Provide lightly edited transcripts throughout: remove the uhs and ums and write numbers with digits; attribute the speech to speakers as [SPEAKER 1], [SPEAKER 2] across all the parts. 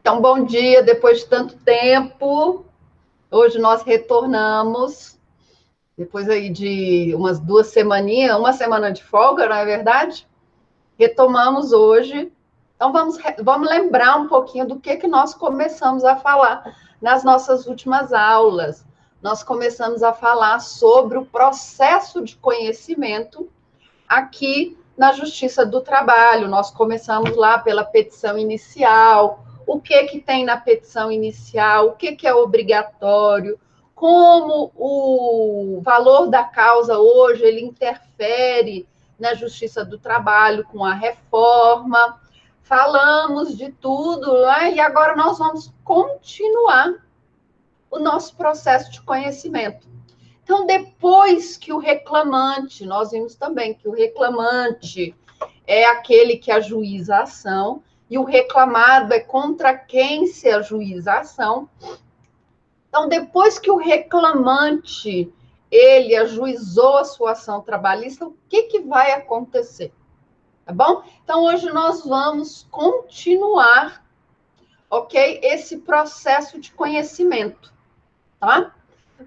[SPEAKER 1] Então, bom dia, depois de tanto tempo. Hoje nós retornamos, depois aí de umas 2 semaninhas, uma semana de folga, não é verdade? Retomamos hoje. Então, vamos lembrar um pouquinho do que nós começamos a falar nas nossas últimas aulas. Nós começamos a falar sobre o processo de conhecimento aqui na Justiça do Trabalho. Nós começamos lá pela petição inicial, o que tem na petição inicial, o que é obrigatório, como o valor da causa hoje ele interfere na Justiça do Trabalho com a reforma. Falamos de tudo, né? E agora nós vamos continuar o nosso processo de conhecimento. Então, depois que o reclamante, nós vimos também que o reclamante é aquele que ajuiza a ação, e o reclamado é contra quem se ajuiza a ação. Então, depois que o reclamante, ele ajuizou a sua ação trabalhista, o que vai acontecer? Tá bom? Então, hoje nós vamos continuar, ok? Esse processo de conhecimento, tá?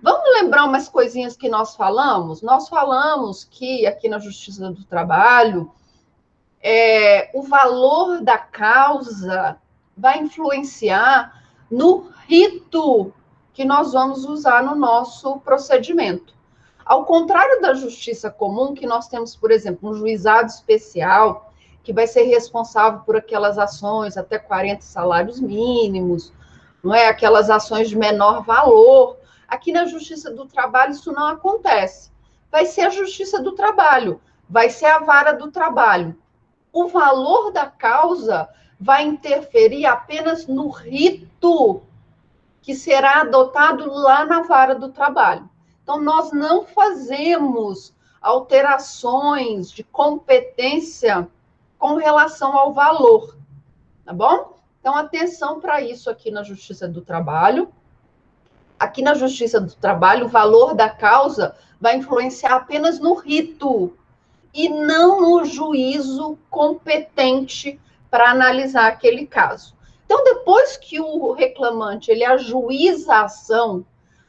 [SPEAKER 1] Vamos lembrar umas coisinhas que nós falamos? Nós falamos que aqui na Justiça do Trabalho, o valor da causa vai influenciar no rito que nós vamos usar no nosso procedimento. Ao contrário da justiça comum, que nós temos, por exemplo, um juizado especial, que vai ser responsável por aquelas ações até 40 salários mínimos, não é? Aquelas ações de menor valor. Aqui na Justiça do Trabalho isso não acontece. Vai ser a Justiça do Trabalho, vai ser a vara do trabalho. O valor da causa vai interferir apenas no rito que será adotado lá na vara do trabalho. Então, nós não fazemos alterações de competência com relação ao valor, tá bom? Então, atenção para isso aqui na Justiça do Trabalho. Aqui na Justiça do Trabalho, o valor da causa vai influenciar apenas no rito e não no juízo competente para analisar aquele caso. Então, depois que o reclamante ele ajuiza a ação,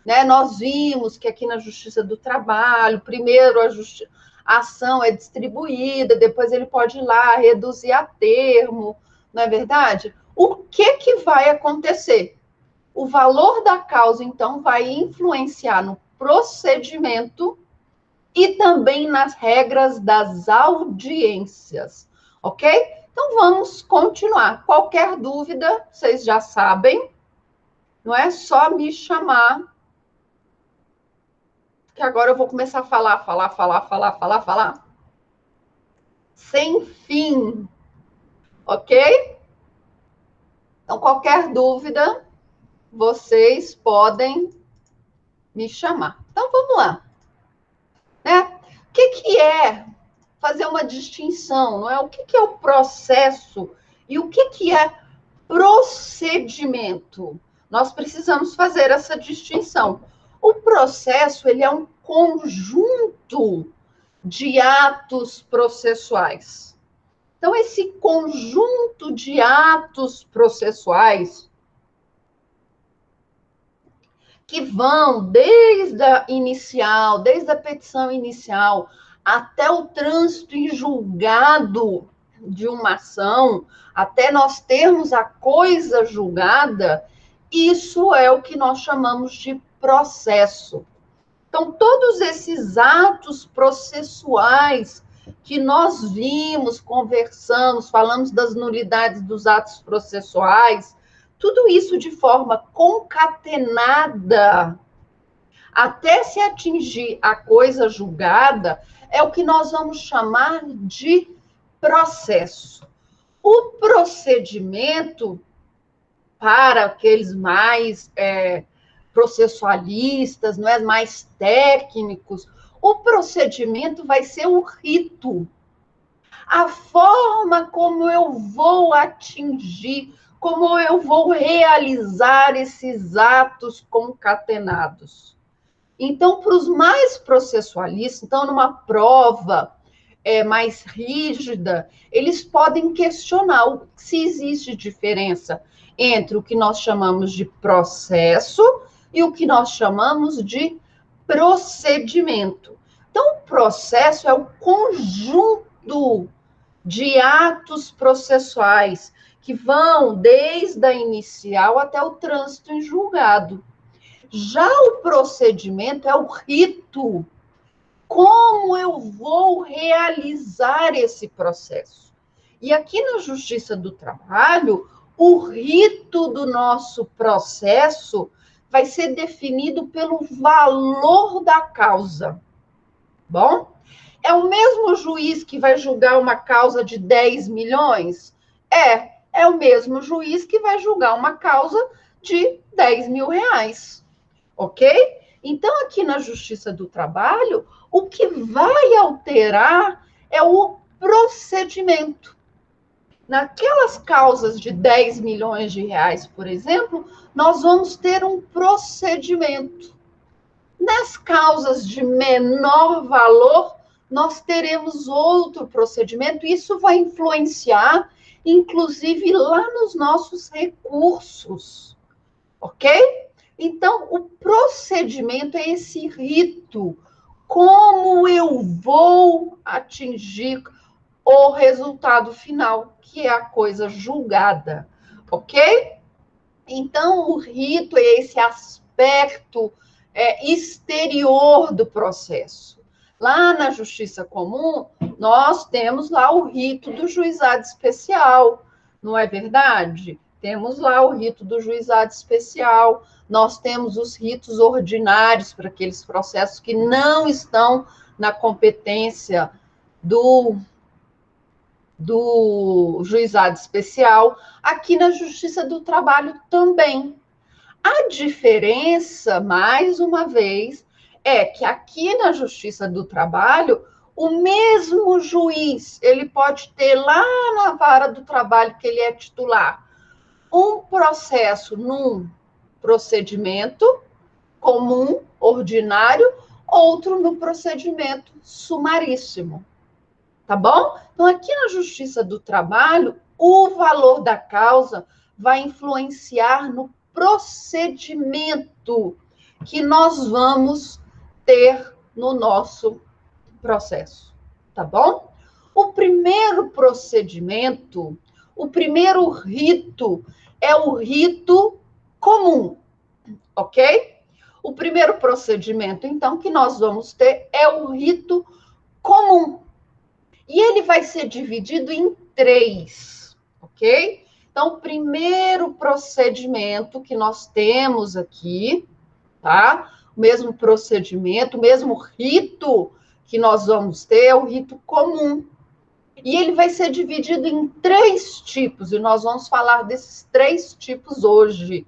[SPEAKER 1] né, nós vimos que aqui na Justiça do Trabalho, primeiro a ação é distribuída, depois ele pode ir lá reduzir a termo, não é verdade? O que vai acontecer? O valor da causa, então, vai influenciar no procedimento e também nas regras das audiências, ok? Então, vamos continuar. Qualquer dúvida, vocês já sabem, não é só me chamar, que agora eu vou começar a falar, sem fim, ok? Então, qualquer dúvida, vocês podem me chamar. Então, vamos lá. Né? O que é fazer uma distinção? Não é? O que é o processo e o que é procedimento? Nós precisamos fazer essa distinção. O processo ele é um conjunto de atos processuais. Então, esse conjunto de atos processuais que vão desde a petição inicial, até o trânsito em julgado de uma ação, até nós termos a coisa julgada, isso é o que nós chamamos de processo. Então, todos esses atos processuais que nós vimos, conversamos, falamos das nulidades dos atos processuais, tudo isso de forma concatenada, até se atingir a coisa julgada, é o que nós vamos chamar de processo. O procedimento, para aqueles mais processualistas, não é, mais técnicos, o procedimento vai ser o rito. A forma como eu vou atingir, como eu vou realizar esses atos concatenados. Então, para os mais processualistas, então, numa prova, mais rígida, eles podem questionar se existe diferença entre o que nós chamamos de processo e o que nós chamamos de procedimento. Então, o processo é o conjunto de atos processuais que vão desde a inicial até o trânsito em julgado. Já o procedimento é o rito. Como eu vou realizar esse processo? E aqui na Justiça do Trabalho, o rito do nosso processo vai ser definido pelo valor da causa. Bom? É o mesmo juiz que vai julgar uma causa de 10 milhões? É o mesmo juiz que vai julgar uma causa de 10 mil reais. Ok? Então, aqui na Justiça do Trabalho, o que vai alterar é o procedimento. Naquelas causas de 10 milhões de reais, por exemplo, nós vamos ter um procedimento. Nas causas de menor valor, nós teremos outro procedimento, e isso vai influenciar, inclusive, lá nos nossos recursos, ok? Então, o procedimento é esse rito, como eu vou atingir o resultado final, que é a coisa julgada, ok? Então, o rito é esse aspecto exterior do processo. Lá na Justiça Comum, nós temos lá o rito do juizado especial, não é verdade? Temos lá o rito do juizado especial, nós temos os ritos ordinários para aqueles processos que não estão na competência do juizado especial. Aqui na Justiça do Trabalho também. A diferença, mais uma vez, é que aqui na Justiça do Trabalho, o mesmo juiz, ele pode ter lá na vara do trabalho, que ele é titular, um processo num procedimento comum, ordinário, outro no procedimento sumaríssimo. Tá bom? Então, aqui na Justiça do Trabalho, o valor da causa vai influenciar no procedimento que nós vamos ter no nosso processo, tá bom? O primeiro procedimento, o primeiro rito é o rito comum, ok? O primeiro procedimento, então, que nós vamos ter é o rito comum. E ele vai ser dividido em 3, ok? Então, o primeiro procedimento que nós temos aqui, tá? O mesmo procedimento, o mesmo rito que nós vamos ter é o rito comum. E ele vai ser dividido em 3 tipos, e nós vamos falar desses 3 tipos hoje.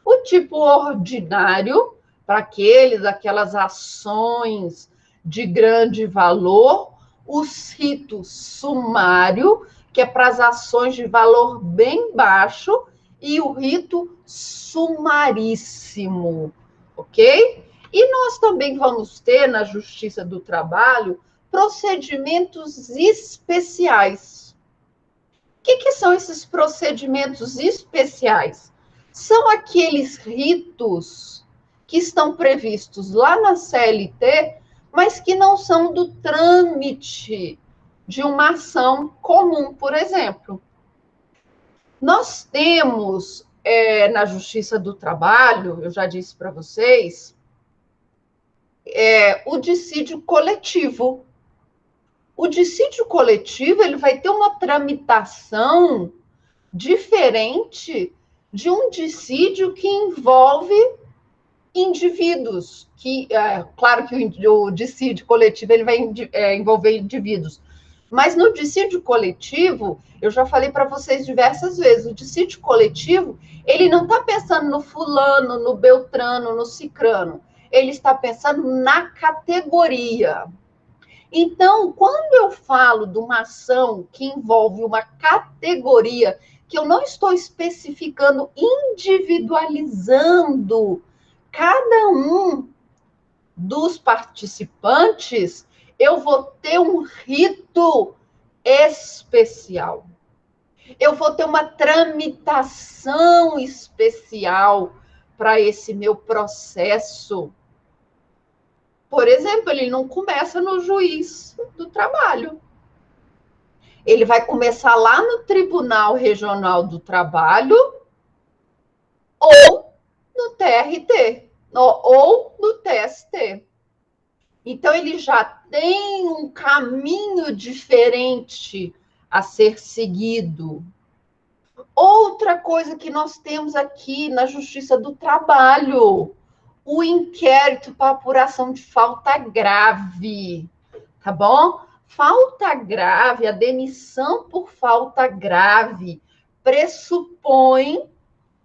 [SPEAKER 1] O tipo ordinário, para aquelas ações de grande valor, os ritos sumário, que é para as ações de valor bem baixo, e o rito sumaríssimo, ok? E nós também vamos ter, na Justiça do Trabalho, procedimentos especiais. O que são esses procedimentos especiais? São aqueles ritos que estão previstos lá na CLT, mas que não são do trâmite de uma ação comum, por exemplo. Nós temos, na Justiça do Trabalho, eu já disse para vocês, o dissídio coletivo. O dissídio coletivo ele vai ter uma tramitação diferente de um dissídio que envolve indivíduos, claro que o dissídio coletivo ele vai envolver indivíduos, mas no dissídio coletivo, eu já falei para vocês diversas vezes, o dissídio coletivo, ele não está pensando no fulano, no beltrano, no cicrano, ele está pensando na categoria. Então, quando eu falo de uma ação que envolve uma categoria, que eu não estou especificando, individualizando cada um dos participantes, eu vou ter um rito especial. Eu vou ter uma tramitação especial para esse meu processo. Por exemplo, ele não começa no juiz do trabalho. Ele vai começar lá no Tribunal Regional do Trabalho ou no TRT, ou no TST. Então, ele já tem um caminho diferente a ser seguido. Outra coisa que nós temos aqui na Justiça do Trabalho, o inquérito para apuração de falta grave, tá bom? Falta grave, a demissão por falta grave, pressupõe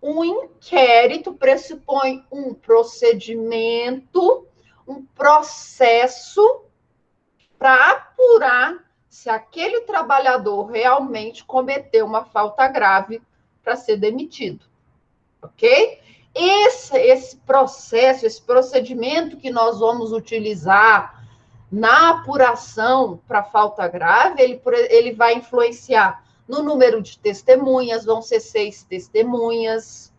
[SPEAKER 1] um inquérito, pressupõe um procedimento, um processo para apurar se aquele trabalhador realmente cometeu uma falta grave para ser demitido, ok? Esse processo, esse procedimento que nós vamos utilizar na apuração para falta grave, ele vai influenciar no número de testemunhas, vão ser 6 testemunhas.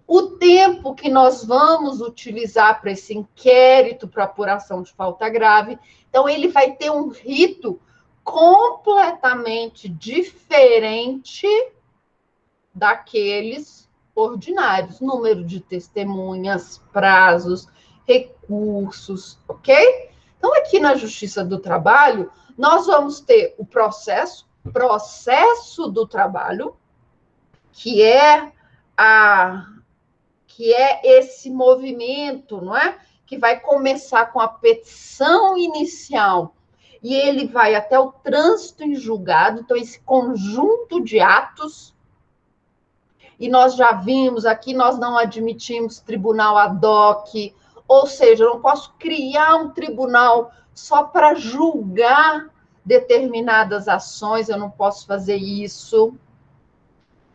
[SPEAKER 1] O tempo que nós vamos utilizar para esse inquérito para apuração de falta grave. Então, ele vai ter um rito completamente diferente daqueles ordinários. Número de testemunhas, prazos, recursos, ok? Então, aqui na Justiça do Trabalho, nós vamos ter o processo do trabalho, que é esse movimento, não é? Que vai começar com a petição inicial e ele vai até o trânsito em julgado, então esse conjunto de atos. E nós já vimos aqui, nós não admitimos tribunal ad hoc, ou seja, eu não posso criar um tribunal só para julgar determinadas ações, eu não posso fazer isso,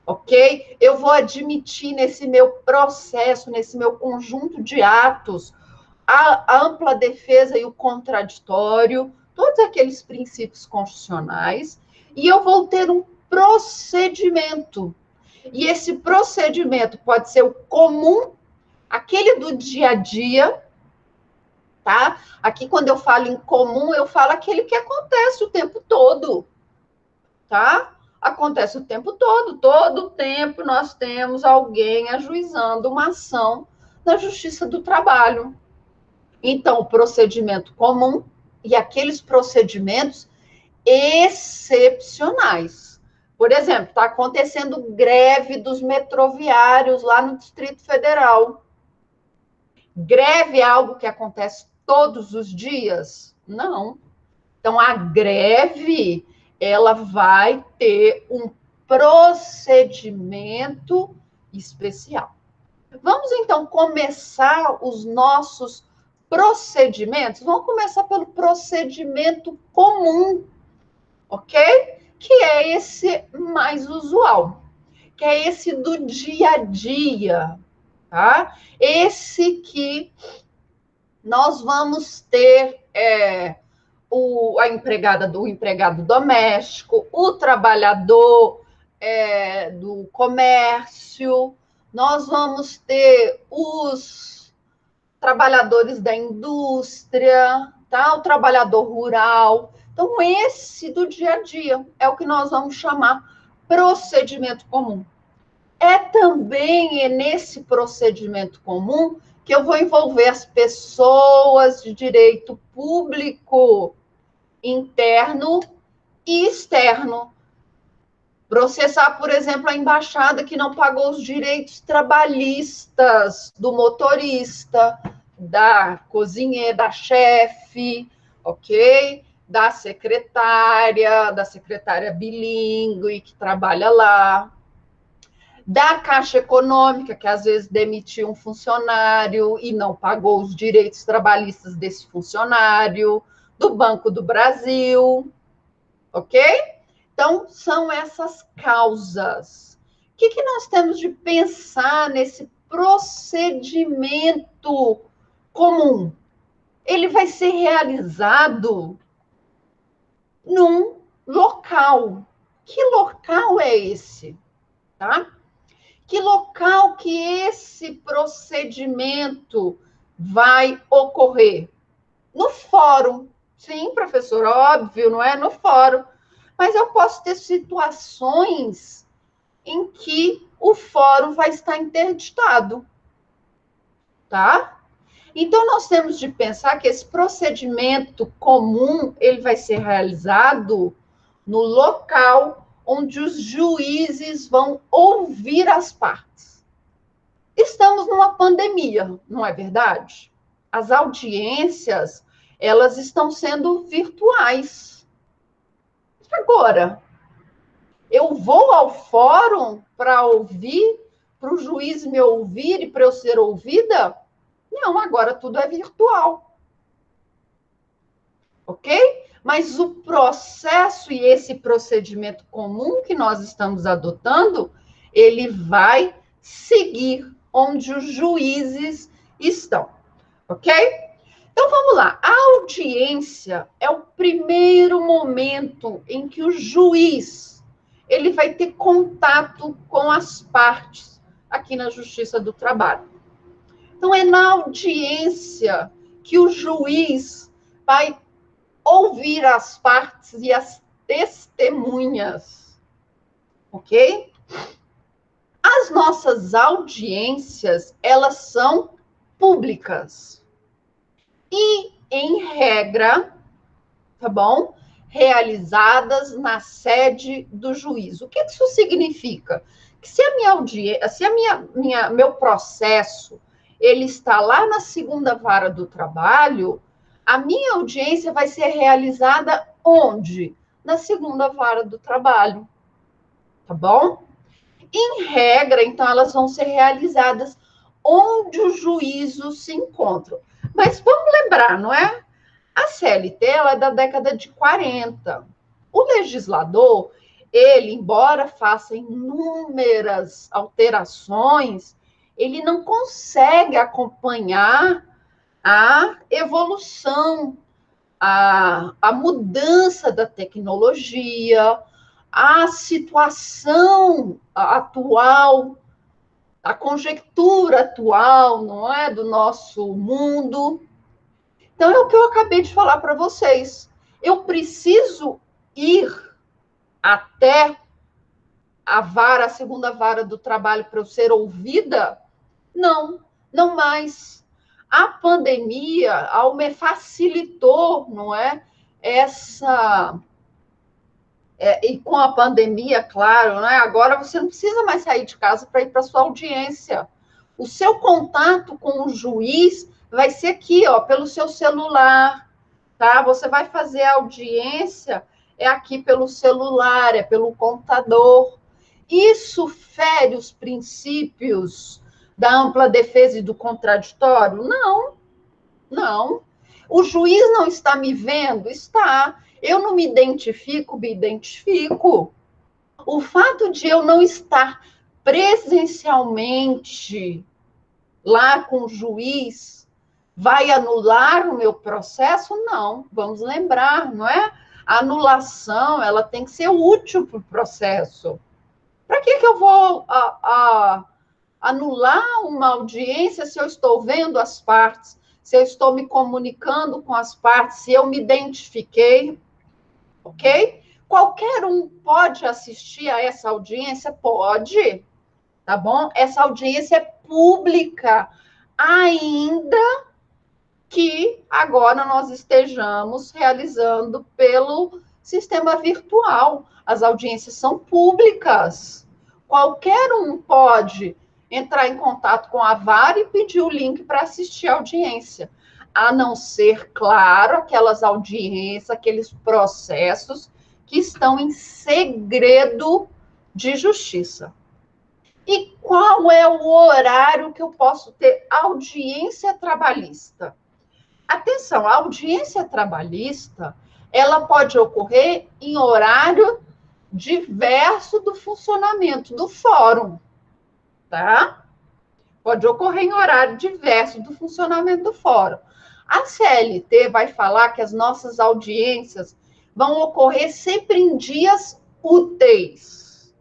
[SPEAKER 1] ok? Eu vou admitir nesse meu processo, nesse meu conjunto de atos, a ampla defesa e o contraditório, todos aqueles princípios constitucionais, e eu vou ter um procedimento. E esse procedimento pode ser o comum, aquele do dia a dia, tá? Aqui, quando eu falo em comum, eu falo aquele que acontece o tempo todo, tá? Acontece o tempo todo tempo nós temos alguém ajuizando uma ação na Justiça do Trabalho. Então, o procedimento comum e aqueles procedimentos excepcionais. Por exemplo, está acontecendo greve dos metroviários lá no Distrito Federal. Greve é algo que acontece todos os dias? Não. Então, a greve, ela vai ter um procedimento especial. Vamos, então, começar os nossos procedimentos? Vamos começar pelo procedimento comum, ok? Que é esse mais usual, que é esse do dia a dia, tá? Esse que nós vamos ter a empregada do empregado doméstico, o trabalhador do comércio, nós vamos ter os trabalhadores da indústria, tá? O trabalhador rural. Então, esse do dia a dia é o que nós vamos chamar procedimento comum. É também nesse procedimento comum que eu vou envolver as pessoas de direito público, interno e externo. Processar, por exemplo, a embaixada que não pagou os direitos trabalhistas do motorista, da cozinheira, da chefe, ok? Da secretária bilíngue que trabalha lá, da Caixa Econômica, que às vezes demitiu um funcionário e não pagou os direitos trabalhistas desse funcionário, do Banco do Brasil, ok? Então, são essas causas. O que nós temos de pensar nesse procedimento comum? ele vai ser realizado num local. Que local é esse? Tá? Que local que esse procedimento vai ocorrer? No fórum. Sim, professor, óbvio, não é? No fórum. Mas eu posso ter situações em que o fórum vai estar interditado, tá? Então, nós temos de pensar que esse procedimento comum, ele vai ser realizado no local onde os juízes vão ouvir as partes. Estamos numa pandemia, não é verdade? As audiências, elas estão sendo virtuais. Agora, eu vou ao fórum para ouvir, para o juiz me ouvir e para eu ser ouvida? Não, agora tudo é virtual. Ok? Mas o processo e esse procedimento comum que nós estamos adotando, ele vai seguir onde os juízes estão. Ok? Então vamos lá. A audiência é o primeiro momento em que o juiz ele vai ter contato com as partes aqui na Justiça do Trabalho. Então é na audiência que o juiz vai ouvir as partes e as testemunhas. Ok? As nossas audiências, elas são públicas. E, em regra, tá bom? Realizadas na sede do juiz. O que isso significa? Que se a minha audiência, se a meu processo ele está lá na segunda vara do trabalho, a minha audiência vai ser realizada onde? Na segunda vara do trabalho. Tá bom? Em regra, então, elas vão ser realizadas onde os juízos se encontram. Mas vamos lembrar, não é? A CLT ela é da década de 40. O legislador, ele, embora faça inúmeras alterações, ele não consegue acompanhar a evolução, a mudança da tecnologia, a situação atual, a conjectura atual, não é, do nosso mundo. Então, é o que eu acabei de falar para vocês. Eu preciso ir até a segunda vara do trabalho para eu ser ouvida? Não, não mais. A pandemia me facilitou, não é? E com a pandemia, claro, né? Agora você não precisa mais sair de casa para ir para sua audiência. O seu contato com o juiz vai ser aqui, ó, pelo seu celular, tá? Você vai fazer a audiência aqui pelo celular, pelo computador. Isso fere os princípios da ampla defesa e do contraditório? Não, não. O juiz não está me vendo? Está. Eu não me identifico? Me identifico. O fato de eu não estar presencialmente lá com o juiz vai anular o meu processo? Não. Vamos lembrar, não é? A anulação, ela tem que ser útil para o processo. Para que eu vou anular uma audiência se eu estou vendo as partes, se eu estou me comunicando com as partes, se eu me identifiquei, ok? Qualquer um pode assistir a essa audiência? Pode, tá bom? Essa audiência é pública, ainda que agora nós estejamos realizando pelo sistema virtual. As audiências são públicas. Qualquer um pode entrar em contato com a vara e pedir o link para assistir a audiência, a não ser, claro, aquelas audiências, aqueles processos que estão em segredo de justiça. E qual é o horário que eu posso ter audiência trabalhista? Atenção, a audiência trabalhista, ela pode ocorrer em horário diverso do funcionamento do fórum, tá? Pode ocorrer em horário diverso do funcionamento do fórum. A CLT vai falar que as nossas audiências vão ocorrer sempre em dias úteis,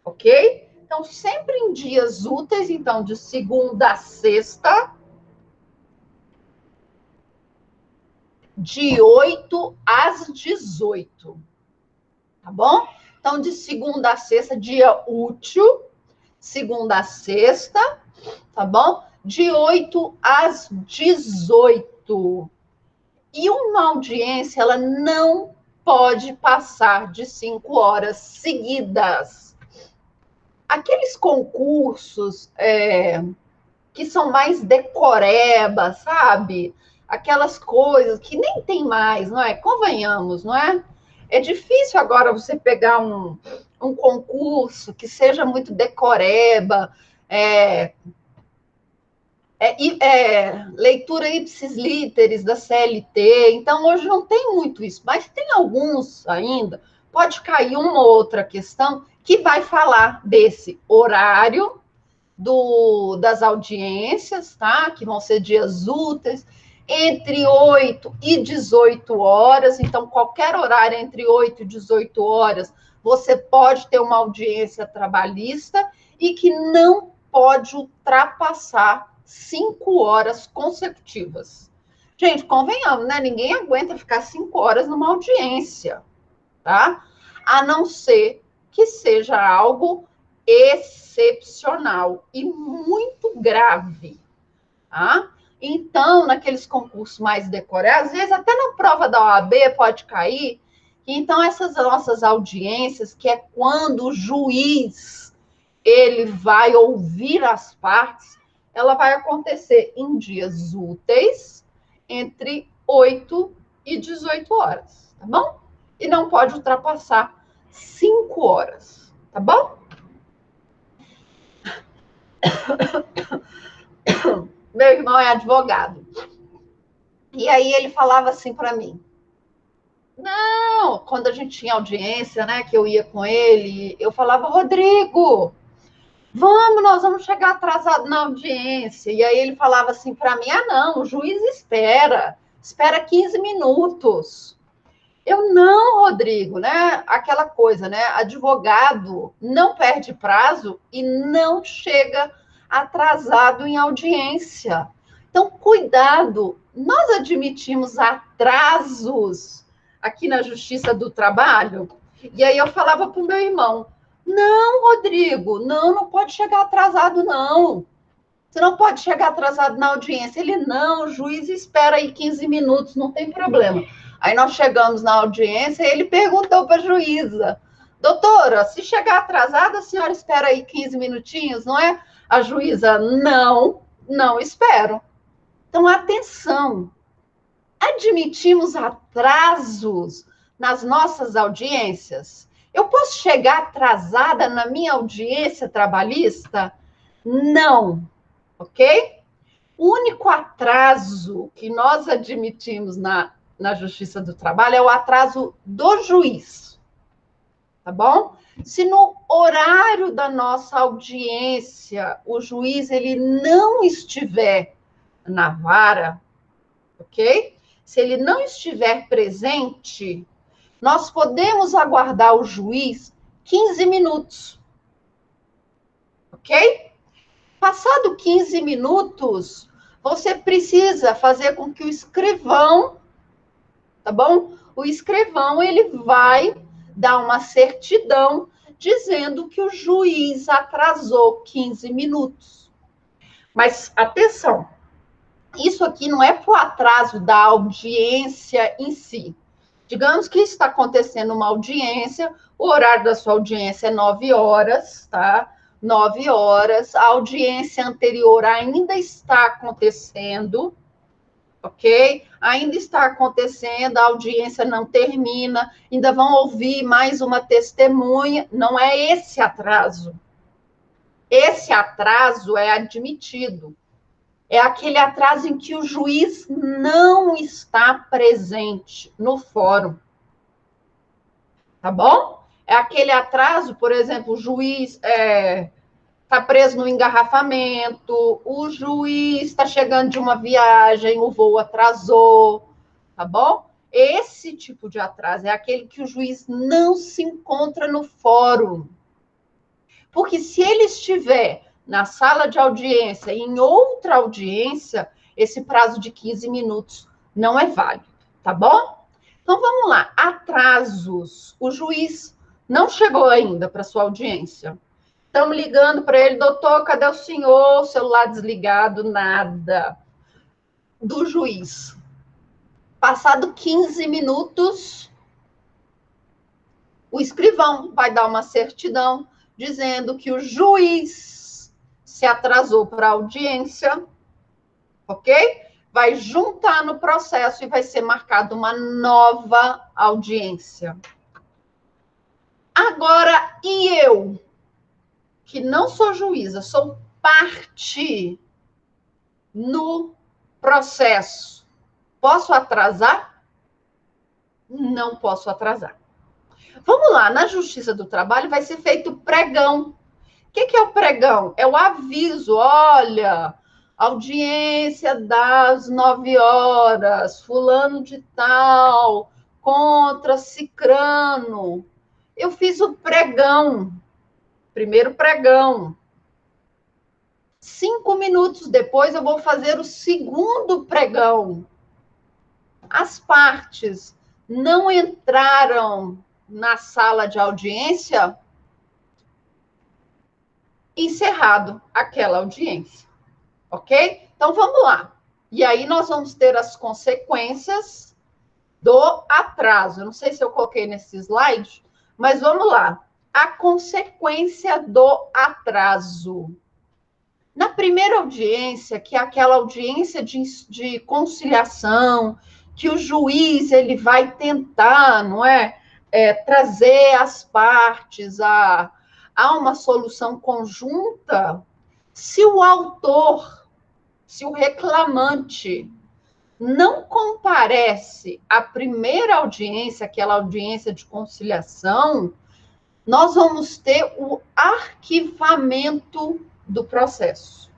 [SPEAKER 1] ok? Então, sempre em dias úteis, então, de segunda a sexta, de 8 às 18, tá bom? Então, de segunda a sexta, dia útil, segunda a sexta, tá bom? De 8 às 18. E uma audiência, ela não pode passar de 5 horas seguidas. Aqueles concursos que são mais decoreba, sabe? Aquelas coisas que nem tem mais, não é? Convenhamos, não é? É difícil agora você pegar um concurso que seja muito decoreba, leitura ipsis literis da CLT, então hoje não tem muito isso, mas tem alguns ainda, pode cair uma ou outra questão que vai falar desse horário das audiências, tá? Que vão ser dias úteis, entre 8 e 18 horas, então qualquer horário entre 8 e 18 horas, você pode ter uma audiência trabalhista e que não pode ultrapassar 5 horas consecutivas. Gente, convenhamos, né? Ninguém aguenta ficar 5 horas numa audiência, tá? A não ser que seja algo excepcional e muito grave, tá? Então, naqueles concursos mais decorados, às vezes até na prova da OAB pode cair. Então, essas nossas audiências, que é quando o juiz ele vai ouvir as partes, ela vai acontecer em dias úteis, entre 8 e 18 horas, tá bom? E não pode ultrapassar 5 horas, tá bom? Meu irmão é advogado. E aí ele falava assim para mim: não, quando a gente tinha audiência, né, que eu ia com ele, eu falava: Rodrigo, nós vamos chegar atrasado na audiência. E aí ele falava assim para mim: ah, não, o juiz espera 15 minutos. Eu não, Rodrigo, né? Aquela coisa, né? Advogado não perde prazo e não chega atrasado em audiência. Então, cuidado, nós admitimos atrasos aqui na Justiça do Trabalho. E aí eu falava para o meu irmão: não, Rodrigo, não pode chegar atrasado, não. Você não pode chegar atrasado na audiência. Ele, não, o juiz espera aí 15 minutos, não tem problema. Aí nós chegamos na audiência e ele perguntou para a juíza: doutora, se chegar atrasado, a senhora espera aí 15 minutinhos, não é? A juíza: não espero. Então, atenção, admitimos atrasos nas nossas audiências? Eu posso chegar atrasada na minha audiência trabalhista? Não, ok? O único atraso que nós admitimos na Justiça do Trabalho é o atraso do juiz, tá bom? Se no horário da nossa audiência o juiz ele não estiver na vara, ok? Se ele não estiver presente, nós podemos aguardar o juiz 15 minutos, ok? Passado 15 minutos, você precisa fazer com que o escrivão, tá bom? O escrivão, ele vai dar uma certidão dizendo que o juiz atrasou 15 minutos. Mas, atenção, isso aqui não é para o atraso da audiência em si. Digamos que está acontecendo uma audiência, o horário da sua audiência é 9 horas, tá? 9 horas, a audiência anterior ainda está acontecendo, ok? Ainda está acontecendo, a audiência não termina, ainda vão ouvir mais uma testemunha, não é esse atraso. Esse atraso é admitido. É aquele atraso em que o juiz não está presente no fórum. Tá bom? É aquele atraso, por exemplo, o juiz está preso no engarrafamento, o juiz está chegando de uma viagem, o voo atrasou, tá bom? Esse tipo de atraso é aquele que o juiz não se encontra no fórum. Porque se ele estiver na sala de audiência, em outra audiência, esse prazo de 15 minutos não é válido, tá bom? Então vamos lá, atrasos. O juiz não chegou ainda para sua audiência. Estamos ligando para ele, doutor, cadê o senhor? Celular desligado, nada. Do juiz. Passado 15 minutos, o escrivão vai dar uma certidão dizendo que o juiz se atrasou para a audiência, ok? Vai juntar no processo e vai ser marcada uma nova audiência. Agora, e eu, que não sou juíza, sou parte no processo, posso atrasar? Não posso atrasar. Vamos lá, na Justiça do Trabalho vai ser feito pregão. O que é o pregão? É o aviso, olha, audiência das 9 horas, fulano de tal, contra cicrano. Eu fiz o pregão, primeiro pregão. 5 minutos depois eu vou fazer o segundo pregão. As partes não entraram na sala de audiência, encerrado aquela audiência, ok? Então, vamos lá. E aí, nós vamos ter as consequências do atraso. Eu não sei se eu coloquei nesse slide, mas vamos lá. A consequência do atraso. Na primeira audiência, que é aquela audiência de conciliação, que o juiz ele vai tentar, não é, trazer as partes a uma solução conjunta, se o autor, se o reclamante não comparece à primeira audiência, aquela audiência de conciliação, nós vamos ter o arquivamento do processo.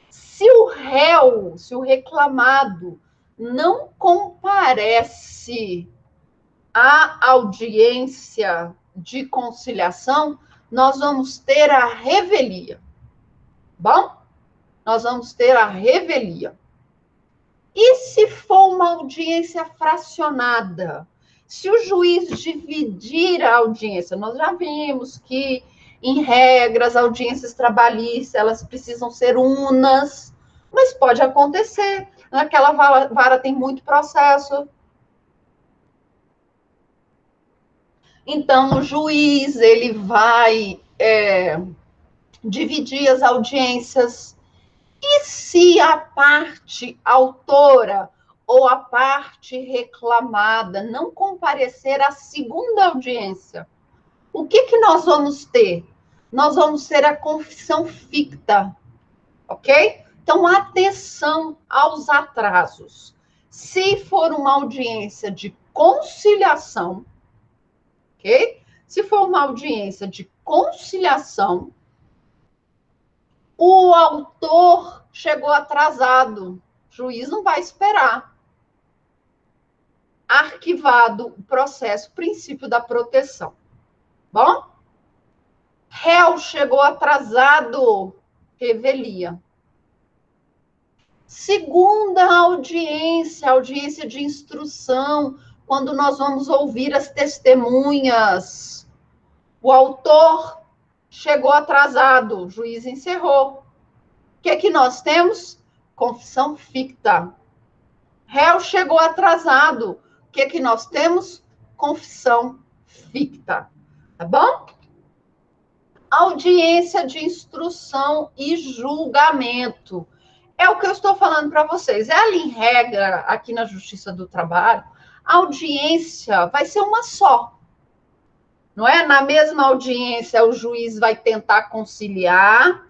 [SPEAKER 1] Se o réu, se o reclamado não comparece à audiência de conciliação, nós vamos ter a revelia. Bom? Nós vamos ter a revelia. E se for uma audiência fracionada? Se o juiz dividir a audiência, nós já vimos que, em regra, as audiências trabalhistas, elas precisam ser unas, mas pode acontecer. Naquela vara tem muito processo. Então, o juiz, ele vai dividir as audiências. E se a parte autora ou a parte reclamada não comparecer à segunda audiência, o que nós vamos ter? Nós vamos ter a confissão ficta, ok? Então, atenção aos atrasos. Se for uma audiência de conciliação, ok? Se for uma audiência de conciliação, o autor chegou atrasado, o juiz não vai esperar. Arquivado o processo, princípio da proteção. Bom? Réu chegou atrasado, revelia. Segunda audiência, audiência de instrução, quando nós vamos ouvir as testemunhas. O autor chegou atrasado, o juiz encerrou. O que nós temos? Confissão ficta. Réu chegou atrasado. O que nós temos? Confissão ficta. Tá bom? Audiência de instrução e julgamento. É o que eu estou falando para vocês. Ela, em regra, aqui na Justiça do Trabalho, a audiência vai ser uma só. Não é? Na mesma audiência, o juiz vai tentar conciliar,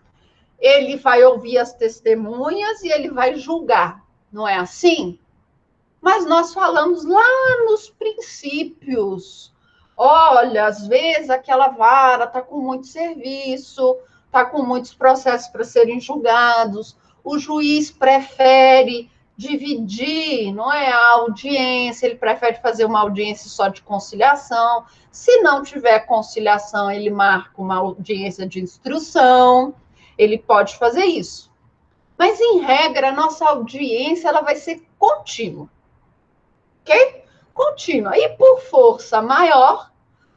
[SPEAKER 1] ele vai ouvir as testemunhas e ele vai julgar. Não é assim? Mas nós falamos lá nos princípios. Olha, às vezes aquela vara está com muito serviço, está com muitos processos para serem julgados, o juiz prefere dividir, não é, a audiência, ele prefere fazer uma audiência só de conciliação. Se não tiver conciliação, ele marca uma audiência de instrução, ele pode fazer isso. Mas, em regra, a nossa audiência ela vai ser contínua, ok? Contínua. E, por força maior,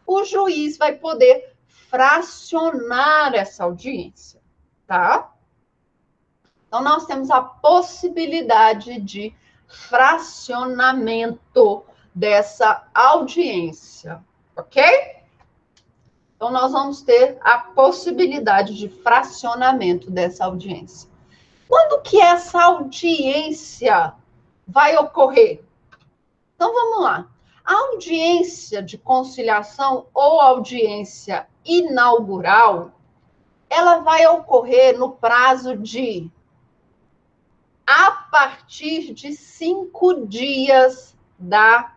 [SPEAKER 1] o juiz vai poder fracionar essa audiência, tá? Então, nós temos a possibilidade de fracionamento dessa audiência, ok? Então, nós vamos ter a possibilidade de fracionamento dessa audiência. Quando que essa audiência vai ocorrer? Então, vamos lá. A audiência de conciliação ou audiência inaugural, ela vai ocorrer no prazo de a partir de 5 dias da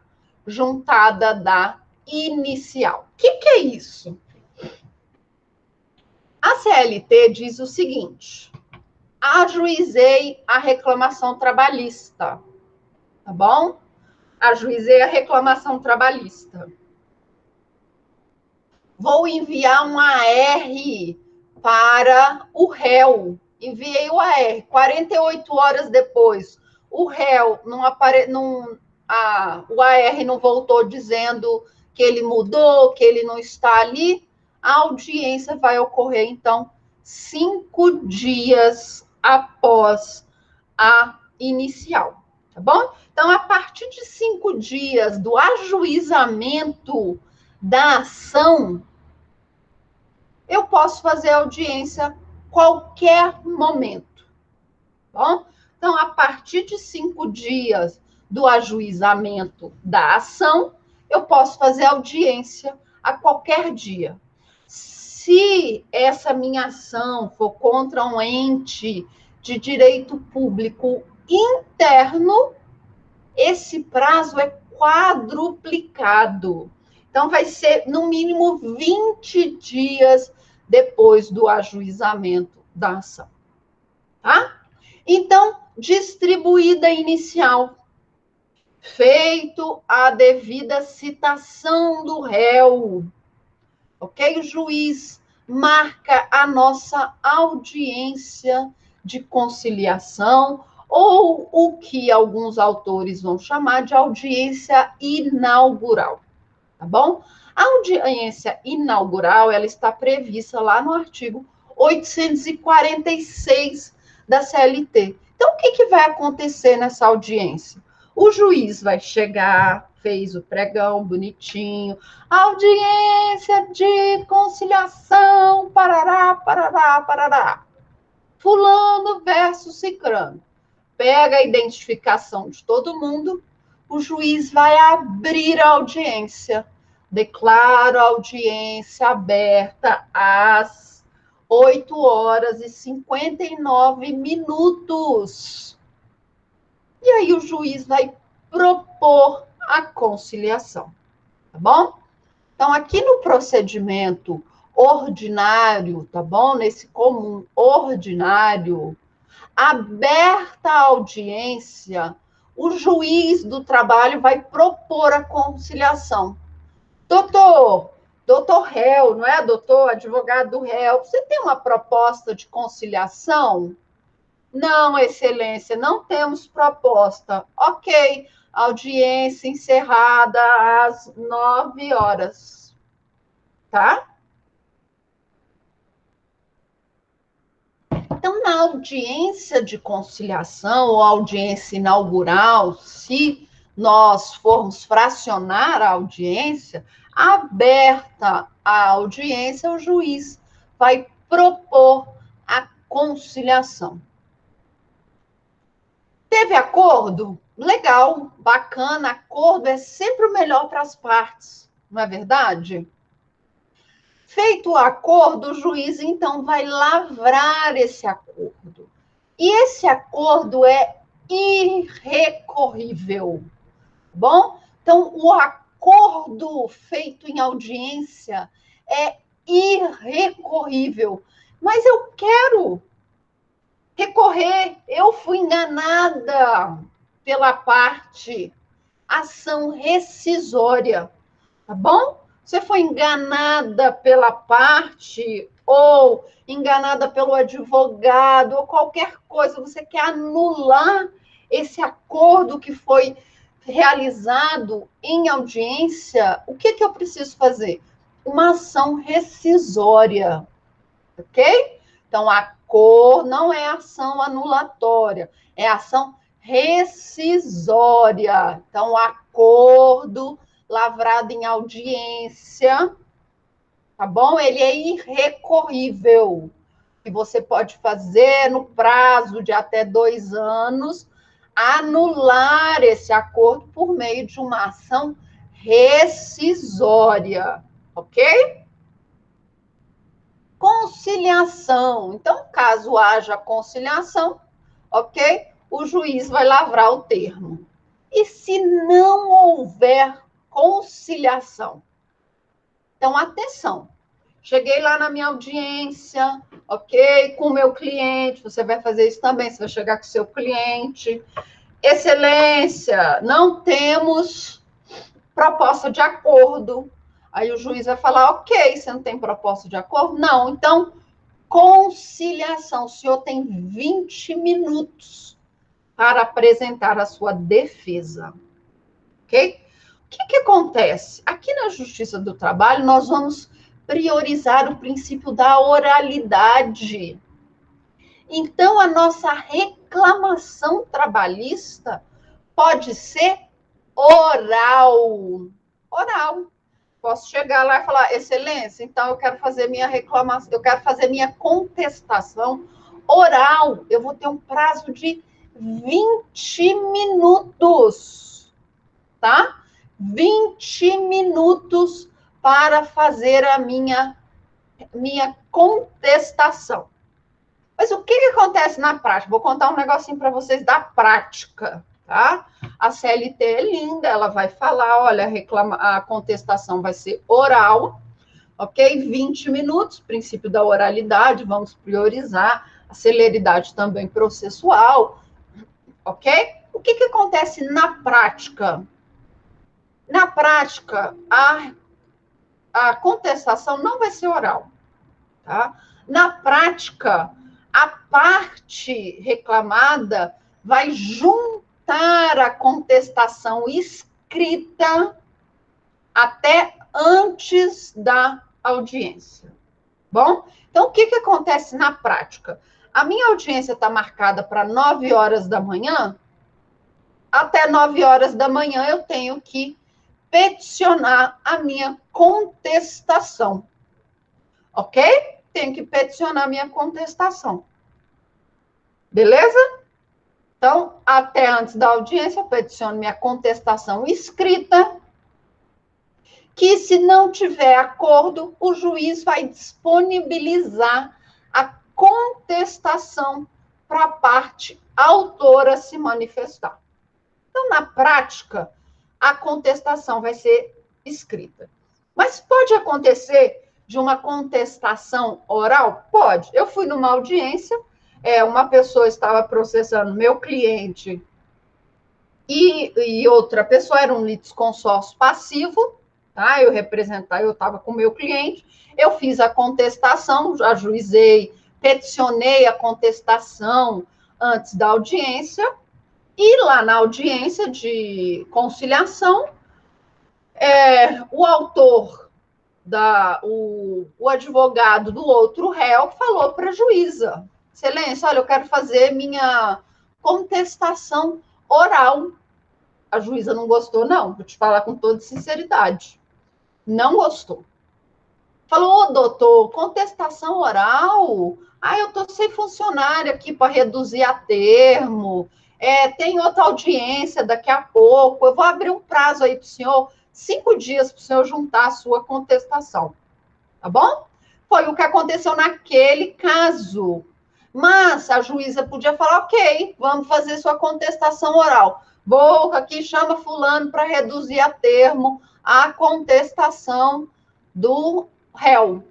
[SPEAKER 1] juntada da inicial. O que é isso? A CLT diz o seguinte: ajuizei a reclamação trabalhista, tá bom? Ajuizei a reclamação trabalhista. Vou enviar um AR para o réu. Enviei o AR. 48 horas depois, o réu o AR não voltou dizendo que ele mudou, que ele não está ali. A audiência vai ocorrer, então, 5 dias após a inicial, tá bom? Então, a partir de 5 dias do ajuizamento da ação, eu posso fazer audiência qualquer momento, tá bom? Então, a partir de 5 dias do ajuizamento da ação, eu posso fazer audiência a qualquer dia. Se essa minha ação for contra um ente de direito público interno, esse prazo é quadruplicado. Então, vai ser, no mínimo, 20 dias depois do ajuizamento da ação. Tá? Então, distribuída inicial. Feito a devida citação do réu. Ok? O juiz marca a nossa audiência de conciliação, ou o que alguns autores vão chamar de audiência inaugural, tá bom? A audiência inaugural, ela está prevista lá no artigo 846 da CLT. Então, o que vai acontecer nessa audiência? O juiz vai chegar, fez o pregão bonitinho, audiência de conciliação, parará, parará, parará. Fulano versus cicrano. Pega a identificação de todo mundo, o juiz vai abrir a audiência. Declaro a audiência aberta às 8 horas e 59 minutos. E aí o juiz vai propor a conciliação, tá bom? Então, aqui no procedimento ordinário, tá bom? Nesse comum ordinário, aberta a audiência, o juiz do trabalho vai propor a conciliação. Doutor réu, não é? Doutor advogado do réu, você tem uma proposta de conciliação? Não, excelência, não temos proposta. Ok, audiência encerrada às 9 horas. Tá? Então, na audiência de conciliação ou audiência inaugural, se nós formos fracionar a audiência, aberta a audiência, o juiz vai propor a conciliação. Teve acordo? Legal, bacana, acordo é sempre o melhor para as partes, não é verdade? Feito o acordo, o juiz, então, vai lavrar esse acordo. E esse acordo é irrecorrível, bom? Então, o acordo feito em audiência é irrecorrível. Mas eu quero recorrer, eu fui enganada pela parte ação rescisória, tá bom? Você foi enganada pela parte ou enganada pelo advogado ou qualquer coisa, você quer anular esse acordo que foi realizado em audiência, o que eu preciso fazer? Uma ação rescisória, ok? Então, a cor não é ação anulatória, é ação rescisória. Então, acordo lavrado em audiência, tá bom? Ele é irrecorrível. E você pode fazer no prazo de até 2 anos, anular esse acordo por meio de uma ação rescisória, ok? Conciliação. Então, caso haja conciliação, ok? O juiz vai lavrar o termo. E se não houver conciliação? Então, atenção. Cheguei lá na minha audiência, ok? Com o meu cliente, você vai fazer isso também, você vai chegar com o seu cliente. Excelência, não temos proposta de acordo. Aí o juiz vai falar, ok, você não tem proposta de acordo? Não, então, conciliação. O senhor tem 20 minutos para apresentar a sua defesa, ok? O que acontece? Aqui na Justiça do Trabalho, nós vamos priorizar o princípio da oralidade. Então, a nossa reclamação trabalhista pode ser oral. Oral. Posso chegar lá e falar, excelência, então eu quero fazer minha reclamação, eu quero fazer minha contestação oral. Eu vou ter um prazo de 20 minutos, tá? 20 minutos para fazer a minha contestação. Mas o que acontece na prática? Vou contar um negocinho para vocês da prática, tá? A CLT é linda, ela vai falar, olha, a contestação vai ser oral, ok? 20 minutos, princípio da oralidade, vamos priorizar, a celeridade também processual, ok? O que acontece na prática? Na prática, a contestação não vai ser oral, tá? Na prática, a parte reclamada vai juntar a contestação escrita até antes da audiência. Bom, então o que acontece na prática? A minha audiência está marcada para 9 horas da manhã. Até 9 horas da manhã eu tenho que peticionar a minha contestação. Ok? Tenho que peticionar a minha contestação. Beleza? Então, até antes da audiência, eu peticiono minha contestação escrita, que se não tiver acordo, o juiz vai disponibilizar a contestação para a parte autora se manifestar. Então, na prática, a contestação vai ser escrita. Mas pode acontecer de uma contestação oral? Pode. Eu fui numa audiência, uma pessoa estava processando meu cliente e outra pessoa, era um litisconsórcio passivo, tá? Eu estava com o meu cliente, eu fiz a contestação, ajuizei, peticionei a contestação antes da audiência, e lá na audiência de conciliação, o autor, o advogado do outro réu falou para a juíza, excelência, olha, eu quero fazer minha contestação oral. A juíza não gostou, não, vou te falar com toda sinceridade. Não gostou. Falou, ô, doutor, contestação oral? Eu estou sem funcionário aqui para reduzir a termo, tem outra audiência daqui a pouco, eu vou abrir um prazo aí para o senhor, 5 dias para o senhor juntar a sua contestação. Tá bom? Foi o que aconteceu naquele caso. Mas a juíza podia falar, ok, vamos fazer sua contestação oral. Vou aqui, chama fulano para reduzir a termo a contestação do réu,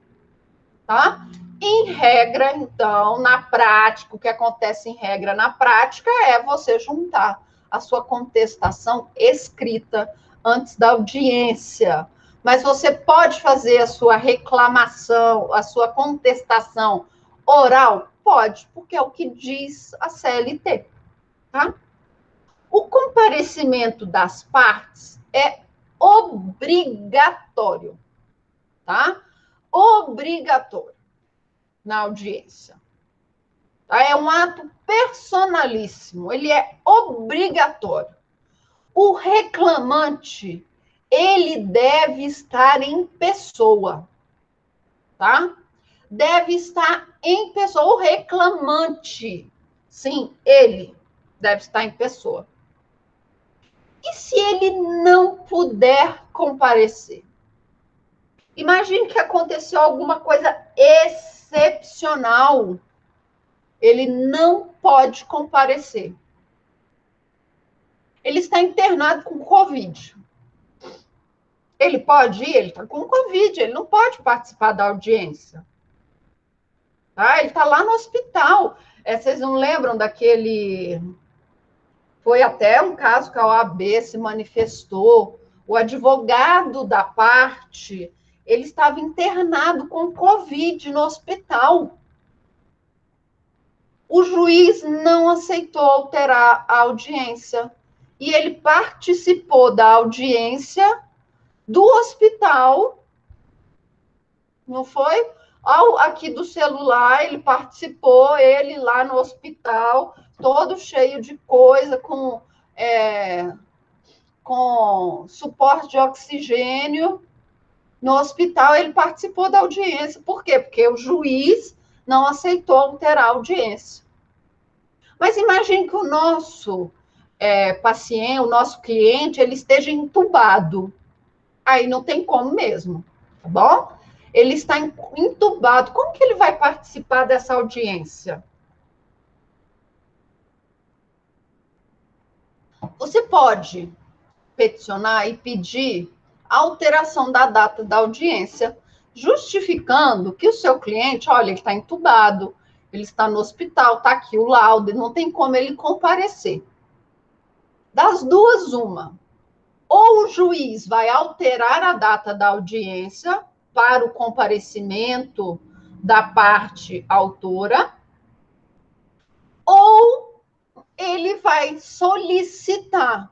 [SPEAKER 1] tá? Em regra, então, na prática, o que acontece em regra na prática é você juntar a sua contestação escrita antes da audiência. Mas você pode fazer a sua reclamação, a sua contestação oral? Pode, porque é o que diz a CLT. Tá? O comparecimento das partes é obrigatório, tá? Obrigatório na audiência. Tá? É um ato personalíssimo, ele é obrigatório. O reclamante, ele deve estar em pessoa, tá? Deve estar em pessoa. O reclamante, sim, ele deve estar em pessoa. E se ele não puder comparecer? Imagine que aconteceu alguma coisa excepcional. Ele não pode comparecer. Ele está internado com Covid. Ele pode ir? Ele está com Covid, ele não pode participar da audiência. Tá? Ele está lá no hospital. Vocês não lembram daquele... Foi até um caso que a OAB se manifestou. O advogado da parte, ele estava internado com Covid no hospital. O juiz não aceitou alterar a audiência. E ele participou da audiência do hospital, não foi? Aqui do celular, ele participou, ele lá no hospital, todo cheio de coisa, com suporte de oxigênio. No hospital, ele participou da audiência. Por quê? Porque o juiz não aceitou alterar a audiência. Mas imagine que o nosso paciente, o nosso cliente, ele esteja entubado. Aí não tem como mesmo, tá bom? Ele está entubado. Como que ele vai participar dessa audiência? Você pode peticionar e pedir a alteração da data da audiência, justificando que o seu cliente, olha, ele está entubado, ele está no hospital, está aqui o laudo, não tem como ele comparecer. Das duas, uma. Ou o juiz vai alterar a data da audiência para o comparecimento da parte autora, ou ele vai solicitar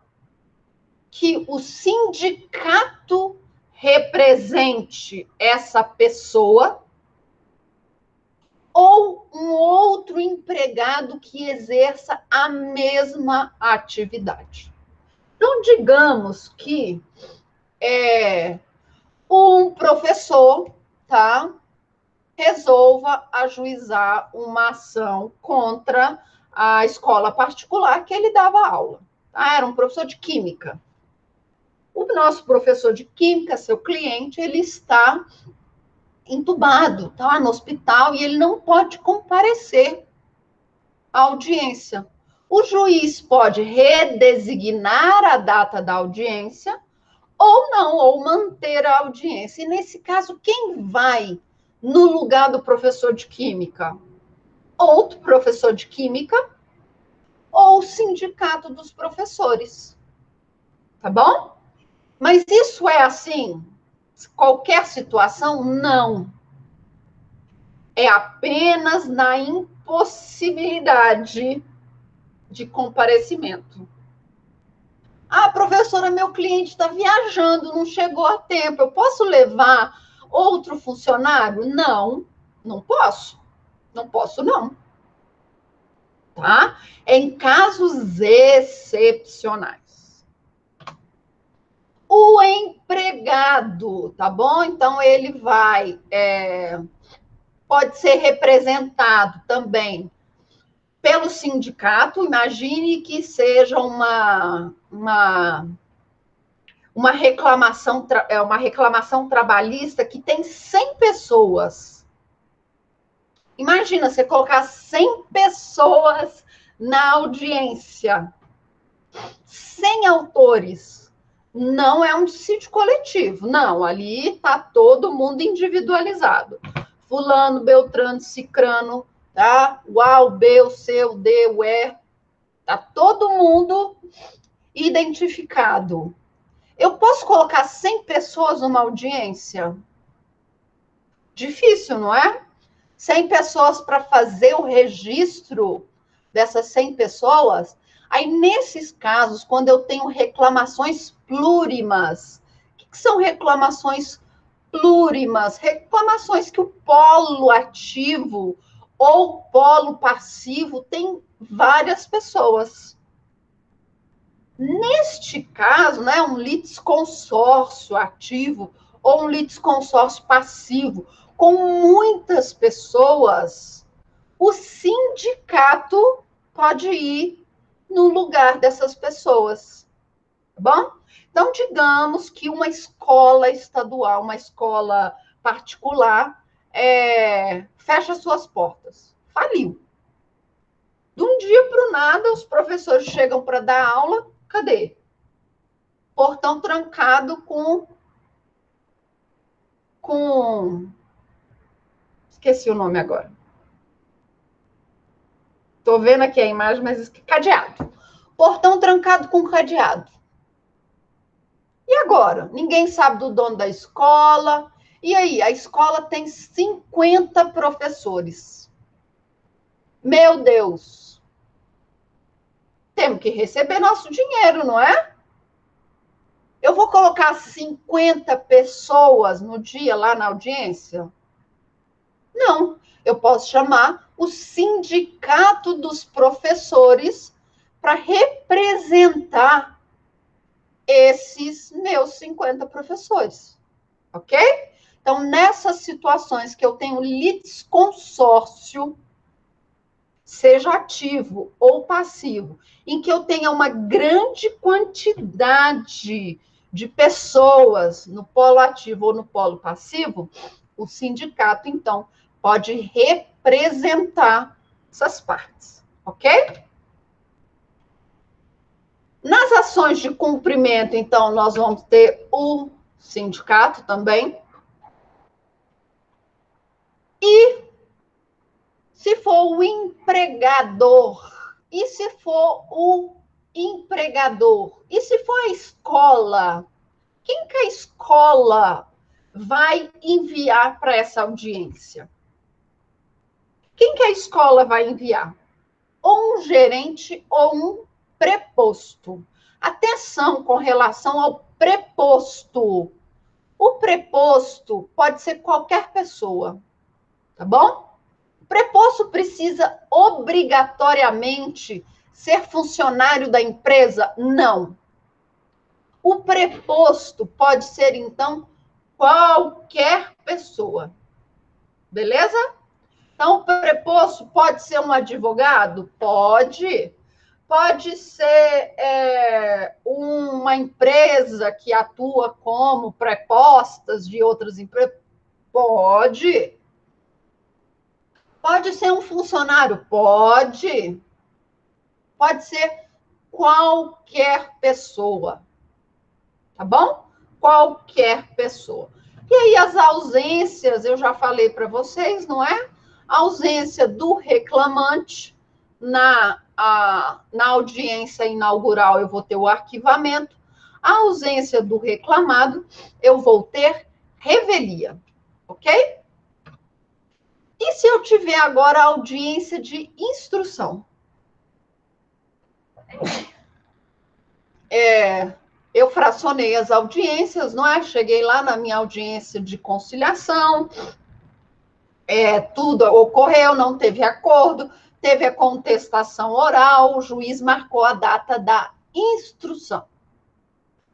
[SPEAKER 1] que o sindicato represente essa pessoa ou um outro empregado que exerça a mesma atividade. Então, digamos que um professor, tá, resolva ajuizar uma ação contra a escola particular que ele dava aula. Tá? Era um professor de química. O nosso professor de química, seu cliente, ele está entubado, tá no hospital e ele não pode comparecer à audiência. O juiz pode redesignar a data da audiência ou não, ou manter a audiência. E nesse caso, quem vai no lugar do professor de química? Outro professor de química ou o sindicato dos professores. Tá bom? Mas isso é assim? Qualquer situação? Não. É apenas na impossibilidade de comparecimento. Ah, professora, meu cliente está viajando, não chegou a tempo. Eu posso levar outro funcionário? Não, não posso. Não posso, não. Tá? É em casos excepcionais. O empregado, tá bom? Então, ele vai... pode ser representado também pelo sindicato. Imagine que seja uma reclamação trabalhista que tem 100 pessoas. Imagina você colocar 100 pessoas na audiência, 100 autores. Não é um dissídio coletivo, não. Ali está todo mundo individualizado. fulano, beltrano, cicrano, tá? O A, o B, o C, o D, o E, tá todo mundo identificado. Eu posso colocar 100 pessoas numa audiência? Difícil, não é? 100 pessoas para fazer o registro dessas 100 pessoas. Aí, nesses casos, quando eu tenho reclamações plurimas, o que são reclamações plurimas? Reclamações que o polo ativo ou polo passivo tem várias pessoas. Neste caso, né, um litisconsórcio ativo ou um litisconsórcio passivo, com muitas pessoas, o sindicato pode ir no lugar dessas pessoas, tá bom? Então, digamos que uma escola estadual, uma escola particular, fecha suas portas, faliu. De um dia para o nada, os professores chegam para dar aula, cadê? Portão trancado com... Esqueci o nome agora. Estou vendo aqui a imagem, mas cadeado. Portão trancado com cadeado. E agora? Ninguém sabe do dono da escola. E aí? A escola tem 50 professores. Meu Deus! Temos que receber nosso dinheiro, não é? Eu vou colocar 50 pessoas no dia lá na audiência? Não. Eu posso chamar o sindicato dos professores para representar esses meus 50 professores, ok? Então, nessas situações que eu tenho litisconsórcio, seja ativo ou passivo, em que eu tenha uma grande quantidade de pessoas no polo ativo ou no polo passivo, o sindicato, então, pode representar essas partes, ok? Nas ações de cumprimento, então, nós vamos ter o sindicato também. E se for o empregador? E se for o empregador? E se for a escola? Quem que a escola vai enviar para essa audiência? Quem que a escola vai enviar? Ou um gerente ou um preposto. Atenção com relação ao preposto. O preposto pode ser qualquer pessoa, tá bom? O preposto precisa obrigatoriamente ser funcionário da empresa? Não. O preposto pode ser, então, qualquer pessoa. Beleza? Então, o preposto pode ser um advogado? Pode. Pode ser uma empresa que atua como prepostas de outras empresas? Pode. Pode ser um funcionário? Pode. Pode ser qualquer pessoa. Tá bom? Qualquer pessoa. E aí, as ausências, eu já falei para vocês, não é? A ausência do reclamante na audiência inaugural, eu vou ter o arquivamento. A ausência do reclamado, eu vou ter revelia. Ok? E se eu tiver agora a audiência de instrução? Eu fracionei as audiências, não é? Cheguei lá na minha audiência de conciliação, tudo ocorreu, não teve acordo, teve a contestação oral, o juiz marcou a data da instrução.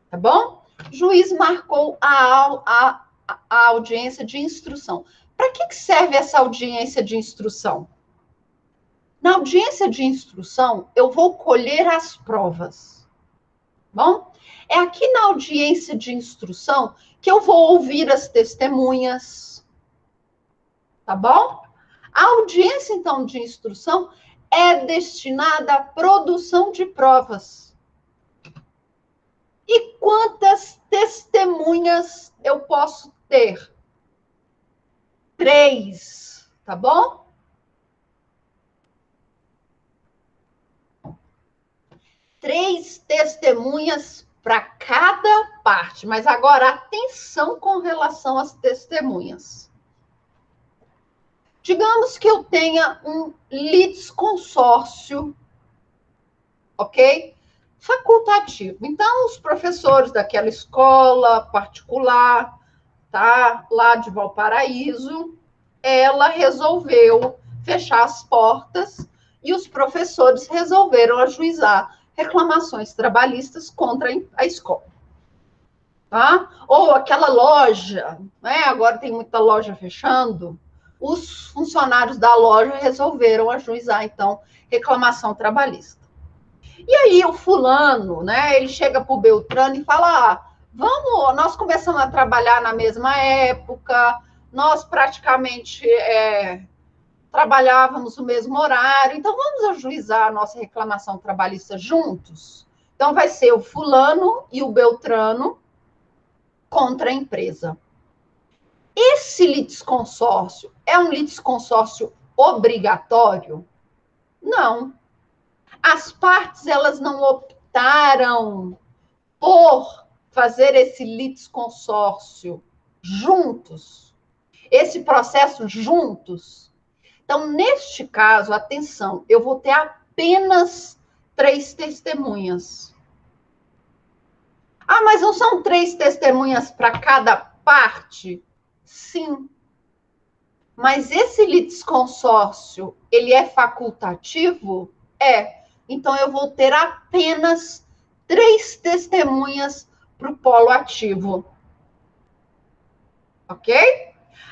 [SPEAKER 1] Tá bom? O juiz marcou a audiência de instrução. Para que serve essa audiência de instrução? Na audiência de instrução, eu vou colher as provas. Bom? É aqui na audiência de instrução que eu vou ouvir as testemunhas. Tá bom? A audiência, então, de instrução é destinada à produção de provas. E quantas testemunhas eu posso ter? 3, tá bom? Três testemunhas para cada parte, mas agora atenção com relação às testemunhas. Digamos que eu tenha um litisconsórcio, ok? Facultativo. Então, os professores daquela escola particular, tá? Lá de Valparaíso, ela resolveu fechar as portas e os professores resolveram ajuizar reclamações trabalhistas contra a escola. Tá? Ou aquela loja, né? Agora tem muita loja fechando, os funcionários da loja resolveram ajuizar, então, reclamação trabalhista. E aí o fulano, né, ele chega para o Beltrano e fala, vamos, nós começamos a trabalhar na mesma época, nós praticamente trabalhávamos no mesmo horário, então vamos ajuizar a nossa reclamação trabalhista juntos? Então vai ser o fulano e o Beltrano contra a empresa. Esse litisconsórcio é um litisconsórcio obrigatório? Não. As partes, elas não optaram por fazer esse litisconsórcio juntos, esse processo juntos. Então, neste caso, atenção, eu vou ter apenas 3 testemunhas. Mas não são 3 testemunhas para cada parte? Sim. Mas esse litisconsórcio, ele é facultativo? É. Então, eu vou ter apenas 3 testemunhas para o polo ativo. Ok?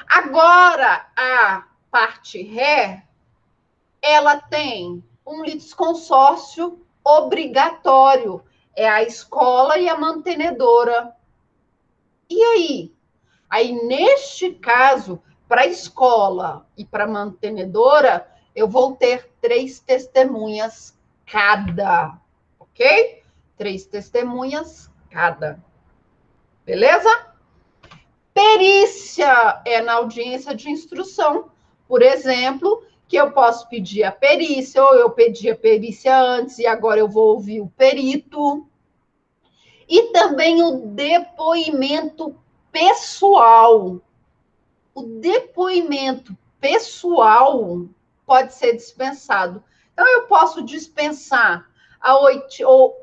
[SPEAKER 1] Agora, a parte ré, ela tem um litisconsórcio obrigatório. É a escola e a mantenedora. E aí? Aí, neste caso, para a escola e para a mantenedora, eu vou ter 3 testemunhas cada, ok? 3 testemunhas cada. Beleza? Perícia é na audiência de instrução, por exemplo, que eu posso pedir a perícia, ou eu pedi a perícia antes e agora eu vou ouvir o perito. E também o depoimento pessoal. O depoimento pessoal pode ser dispensado. Então, eu posso dispensar a oitiva,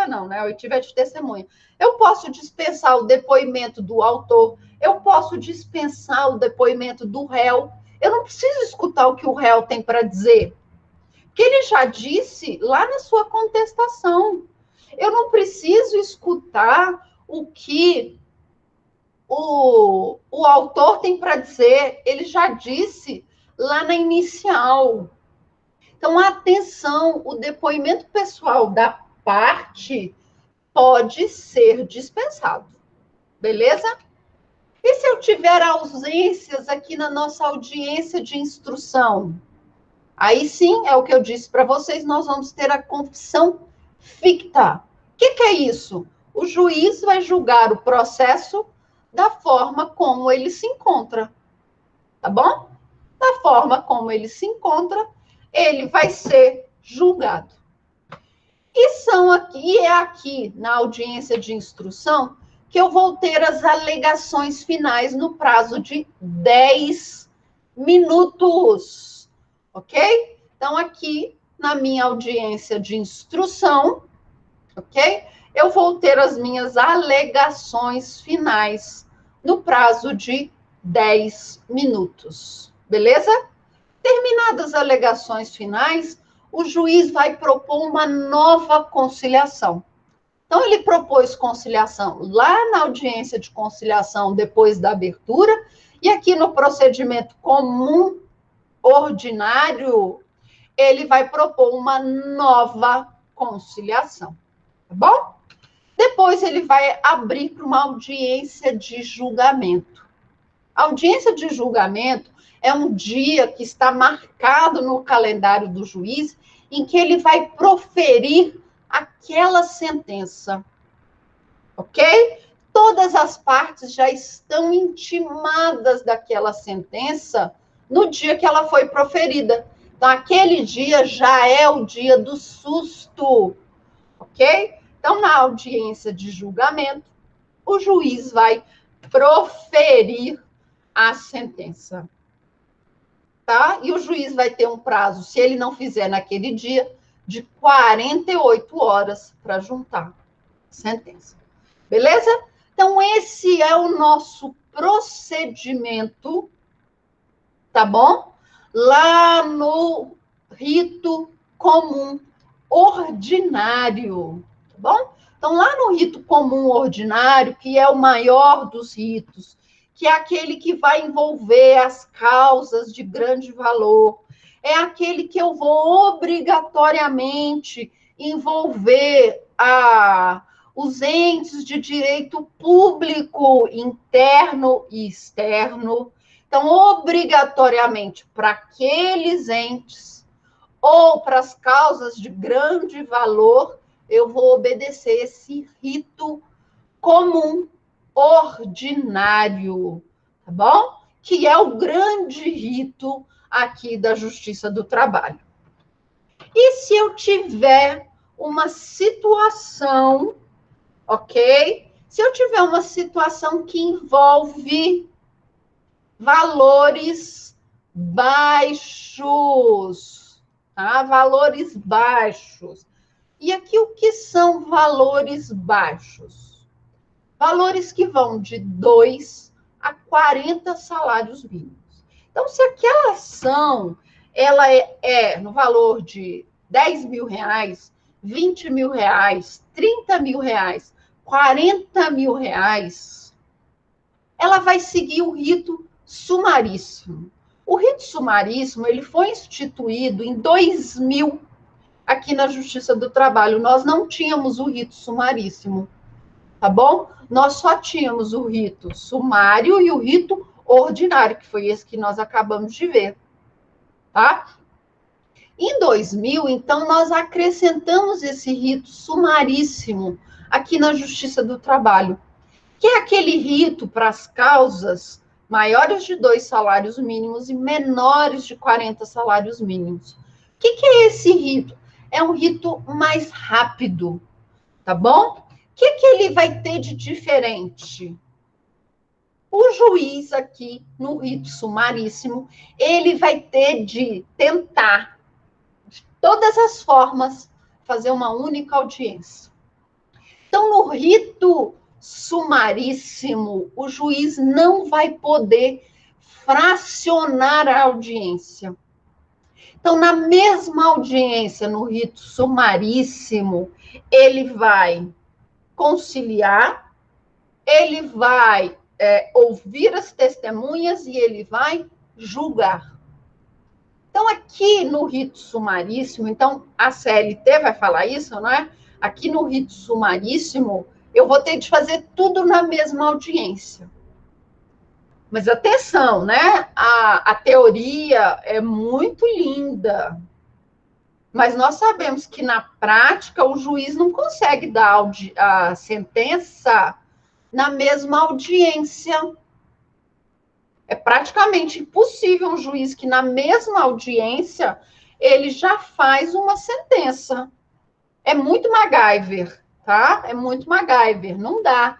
[SPEAKER 1] não, né? A oitiva é de testemunha. Eu posso dispensar o depoimento do autor, eu posso dispensar o depoimento do réu. Eu não preciso escutar o que o réu tem para dizer, porque ele já disse lá na sua contestação. Eu não preciso escutar o que o autor tem para dizer, ele já disse lá na inicial. Então, atenção, o depoimento pessoal da parte pode ser dispensado, beleza? E se eu tiver ausências aqui na nossa audiência de instrução? Aí sim, é o que eu disse para vocês, nós vamos ter a confissão ficta. O que é isso? O juiz vai julgar o processo da forma como ele se encontra, tá bom? Da forma como ele se encontra, ele vai ser julgado. E é aqui na audiência de instrução que eu vou ter as alegações finais no prazo de 10 minutos, ok? Então, aqui na minha audiência de instrução, ok? Eu vou ter as minhas alegações finais no prazo de 10 minutos, beleza? Terminadas as alegações finais, o juiz vai propor uma nova conciliação. Então, ele propôs conciliação lá na audiência de conciliação depois da abertura, e aqui no procedimento comum ordinário, ele vai propor uma nova conciliação, tá bom? Depois ele vai abrir para uma audiência de julgamento. A audiência de julgamento é um dia que está marcado no calendário do juiz em que ele vai proferir aquela sentença, ok? todas as partes já estão intimadas daquela sentença no dia que ela foi proferida. Então, aquele dia já é o dia do susto, ok? Então, na audiência de julgamento, o juiz vai proferir a sentença, tá? E o juiz vai ter um prazo, se ele não fizer naquele dia, de 48 horas para juntar a sentença. Beleza? Então, esse é o nosso procedimento, tá bom? Lá no rito comum ordinário, tá bom? Então, lá no rito comum ordinário, que é o maior dos ritos, que é aquele que vai envolver as causas de grande valor, é aquele que eu vou obrigatoriamente envolver os entes de direito público interno e externo. Então, obrigatoriamente, para aqueles entes ou para as causas de grande valor, eu vou obedecer esse rito comum ordinário, tá bom? Que é o grande rito aqui da Justiça do Trabalho. E se eu tiver uma situação, ok? Se eu tiver uma situação que envolve valores baixos, tá? Valores baixos. E aqui o que são valores baixos? Valores que vão de 2 a 40 salários mínimos. Então, se aquela ação ela é no valor de 10 mil reais, 20 mil reais, 30 mil reais, 40 mil reais, ela vai seguir o rito sumaríssimo. O rito sumaríssimo ele foi instituído em 2000 aqui na Justiça do Trabalho. Nós não tínhamos o rito sumaríssimo, tá bom? Nós só tínhamos o rito sumário e o rito ordinário, que foi esse que nós acabamos de ver, tá? Em 2000, então, nós acrescentamos esse rito sumaríssimo aqui na Justiça do Trabalho, que é aquele rito para as causas maiores de 2 salários mínimos e menores de 40 salários mínimos. O que é esse rito? É um rito mais rápido, tá bom? O que ele vai ter de diferente? O juiz aqui, no rito sumaríssimo, ele vai ter de tentar, de todas as formas, fazer uma única audiência. Então, no rito sumaríssimo, o juiz não vai poder fracionar a audiência. Então, na mesma audiência, no rito sumaríssimo, ele vai conciliar, ele vai ouvir as testemunhas e ele vai julgar. Então, aqui no rito sumaríssimo, então a CLT vai falar isso, não é? Aqui no rito sumaríssimo, eu vou ter de fazer tudo na mesma audiência. Mas atenção, né? A teoria é muito linda, mas nós sabemos que na prática o juiz não consegue dar a sentença na mesma audiência. É praticamente impossível um juiz que na mesma audiência ele já faz uma sentença. É muito MacGyver, tá? É muito MacGyver, não dá.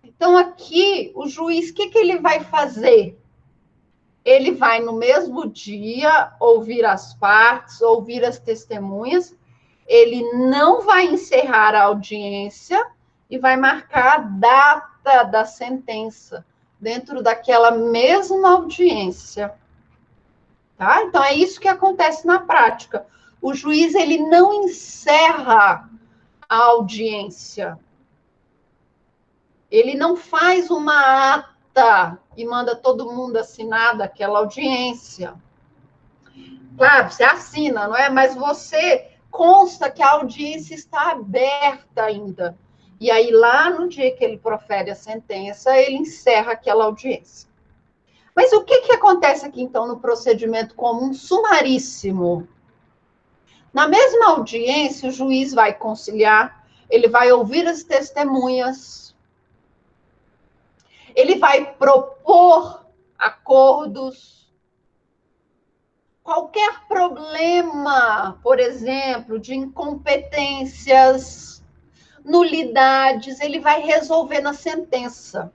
[SPEAKER 1] Então aqui o juiz, o que ele vai fazer? Ele vai no mesmo dia ouvir as partes, ouvir as testemunhas, ele não vai encerrar a audiência e vai marcar a data da sentença dentro daquela mesma audiência. Tá? Então, é isso que acontece na prática. O juiz, ele não encerra a audiência. Ele não faz uma ata e manda todo mundo assinar daquela audiência. Claro, você assina, não é? Mas você consta que a audiência está aberta ainda. E aí, lá no dia que ele profere a sentença, ele encerra aquela audiência. Mas o que acontece aqui, então, no procedimento comum sumaríssimo? Na mesma audiência, o juiz vai conciliar, ele vai ouvir as testemunhas, ele vai propor acordos. Qualquer problema, por exemplo, de incompetências, nulidades, ele vai resolver na sentença.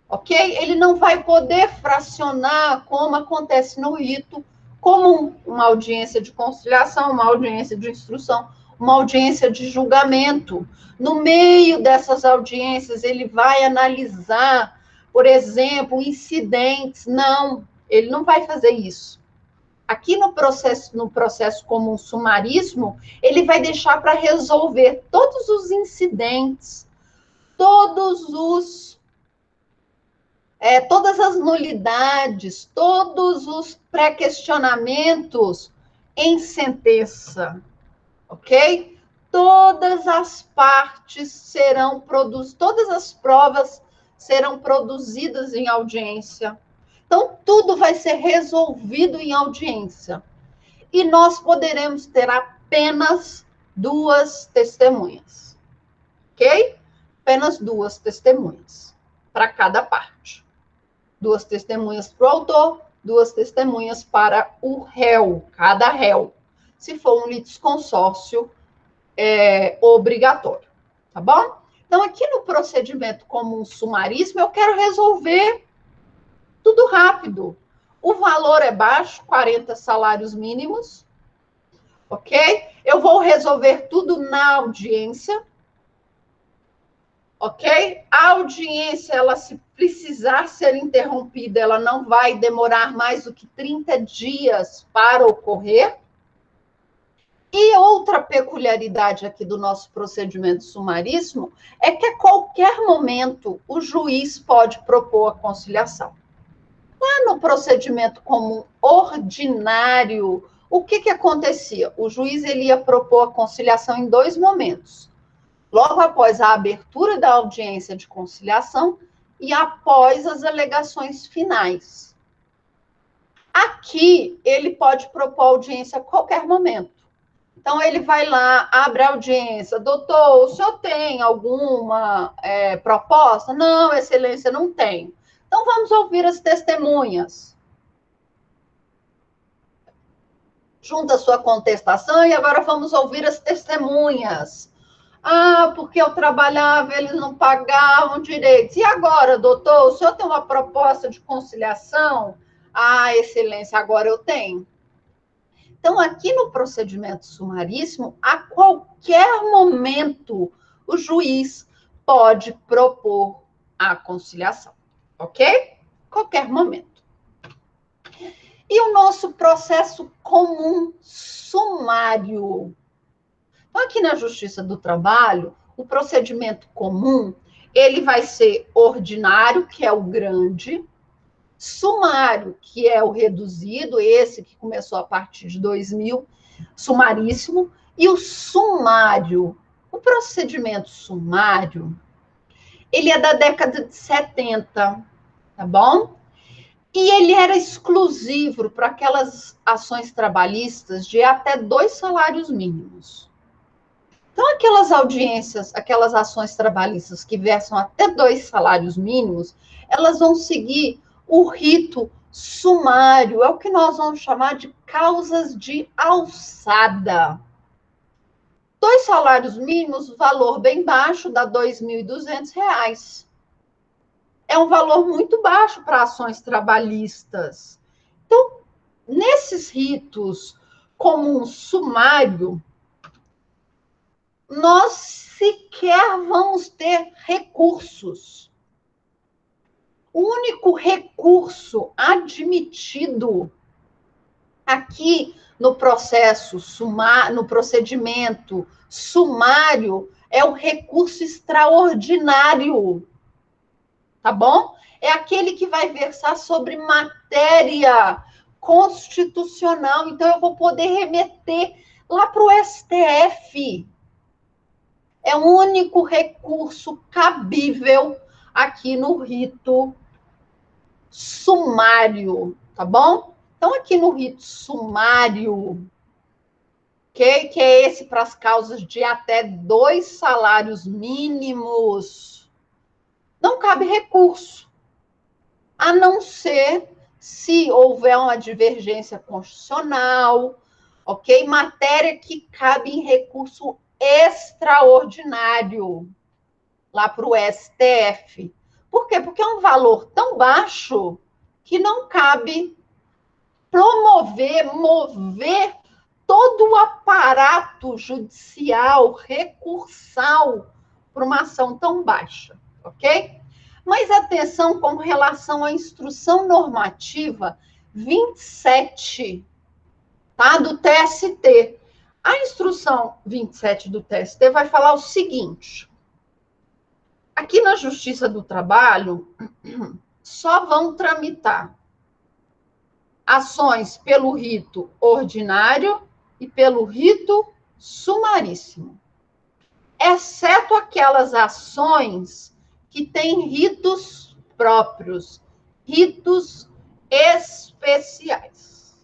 [SPEAKER 1] Ok? Ele não vai poder fracionar como acontece no rito comum, uma audiência de conciliação, uma audiência de instrução, uma audiência de julgamento. No meio dessas audiências, ele vai analisar, por exemplo, incidentes. Não, ele não vai fazer isso. Aqui no processo comum sumaríssimo, ele vai deixar para resolver todos os incidentes, todas as nulidades, todos os pré-questionamentos em sentença, ok? Todas as partes serão produzidas, todas as provas serão produzidas em audiência. Então, tudo vai ser resolvido em audiência. E nós poderemos ter apenas 2 testemunhas, ok? Apenas 2 testemunhas para cada parte. 2 testemunhas para o autor, 2 testemunhas para o réu, cada réu, se for um litisconsórcio obrigatório, tá bom? Então, aqui no procedimento comum sumaríssimo, eu quero resolver tudo rápido. O valor é baixo, 40 salários mínimos, ok? Eu vou resolver tudo na audiência, ok? A audiência, ela, se precisar ser interrompida, ela não vai demorar mais do que 30 dias para ocorrer. E outra peculiaridade aqui do nosso procedimento sumaríssimo é que a qualquer momento o juiz pode propor a conciliação. Lá no procedimento comum ordinário, o que acontecia? O juiz ele ia propor a conciliação em 2 momentos. Logo após a abertura da audiência de conciliação e após as alegações finais. Aqui, ele pode propor audiência a qualquer momento. Então, ele vai lá, abre a audiência. Doutor, o senhor tem alguma proposta? Não, excelência, não tem. Então, vamos ouvir as testemunhas. Junta a sua contestação e agora vamos ouvir as testemunhas. Ah, porque eu trabalhava, eles não pagavam direitos. E agora, doutor, o senhor tem uma proposta de conciliação? Ah, excelência, agora eu tenho. Então, aqui no procedimento sumaríssimo, a qualquer momento, o juiz pode propor a conciliação, ok? Qualquer momento. E o nosso processo comum sumário? Então, aqui na Justiça do Trabalho, o procedimento comum, ele vai ser ordinário, que é o grande, sumário, que é o reduzido, esse que começou a partir de 2000, sumaríssimo, e o sumário. O procedimento sumário, ele é da década de 70, tá bom? E ele era exclusivo para aquelas ações trabalhistas de até 2 salários mínimos. Então, aquelas audiências, aquelas ações trabalhistas que versam até 2 salários mínimos, elas vão seguir o rito sumário, é o que nós vamos chamar de causas de alçada. 2 salários mínimos, valor bem baixo, dá R$ 2.200. É um valor muito baixo para ações trabalhistas. Então, nesses ritos como um sumário, nós sequer vamos ter recursos. O único recurso admitido aqui no procedimento sumário é o recurso extraordinário, tá bom? É aquele que vai versar sobre matéria constitucional. Então, eu vou poder remeter lá para o STF. É o único recurso cabível aqui no rito sumário, tá bom? Então, aqui no rito sumário, okay, que é esse para as causas de até 2 salários mínimos, não cabe recurso, a não ser se houver uma divergência constitucional, ok? Matéria que cabe em recurso extraordinário lá para o STF. Por quê? Porque é um valor tão baixo que não cabe mover todo o aparato judicial, recursal, para uma ação tão baixa, ok? Mas atenção com relação à instrução normativa 27, tá? Do TST. A instrução 27 do TST vai falar o seguinte: aqui na Justiça do Trabalho, só vão tramitar ações pelo rito ordinário e pelo rito sumaríssimo, exceto aquelas ações que têm ritos próprios, ritos especiais,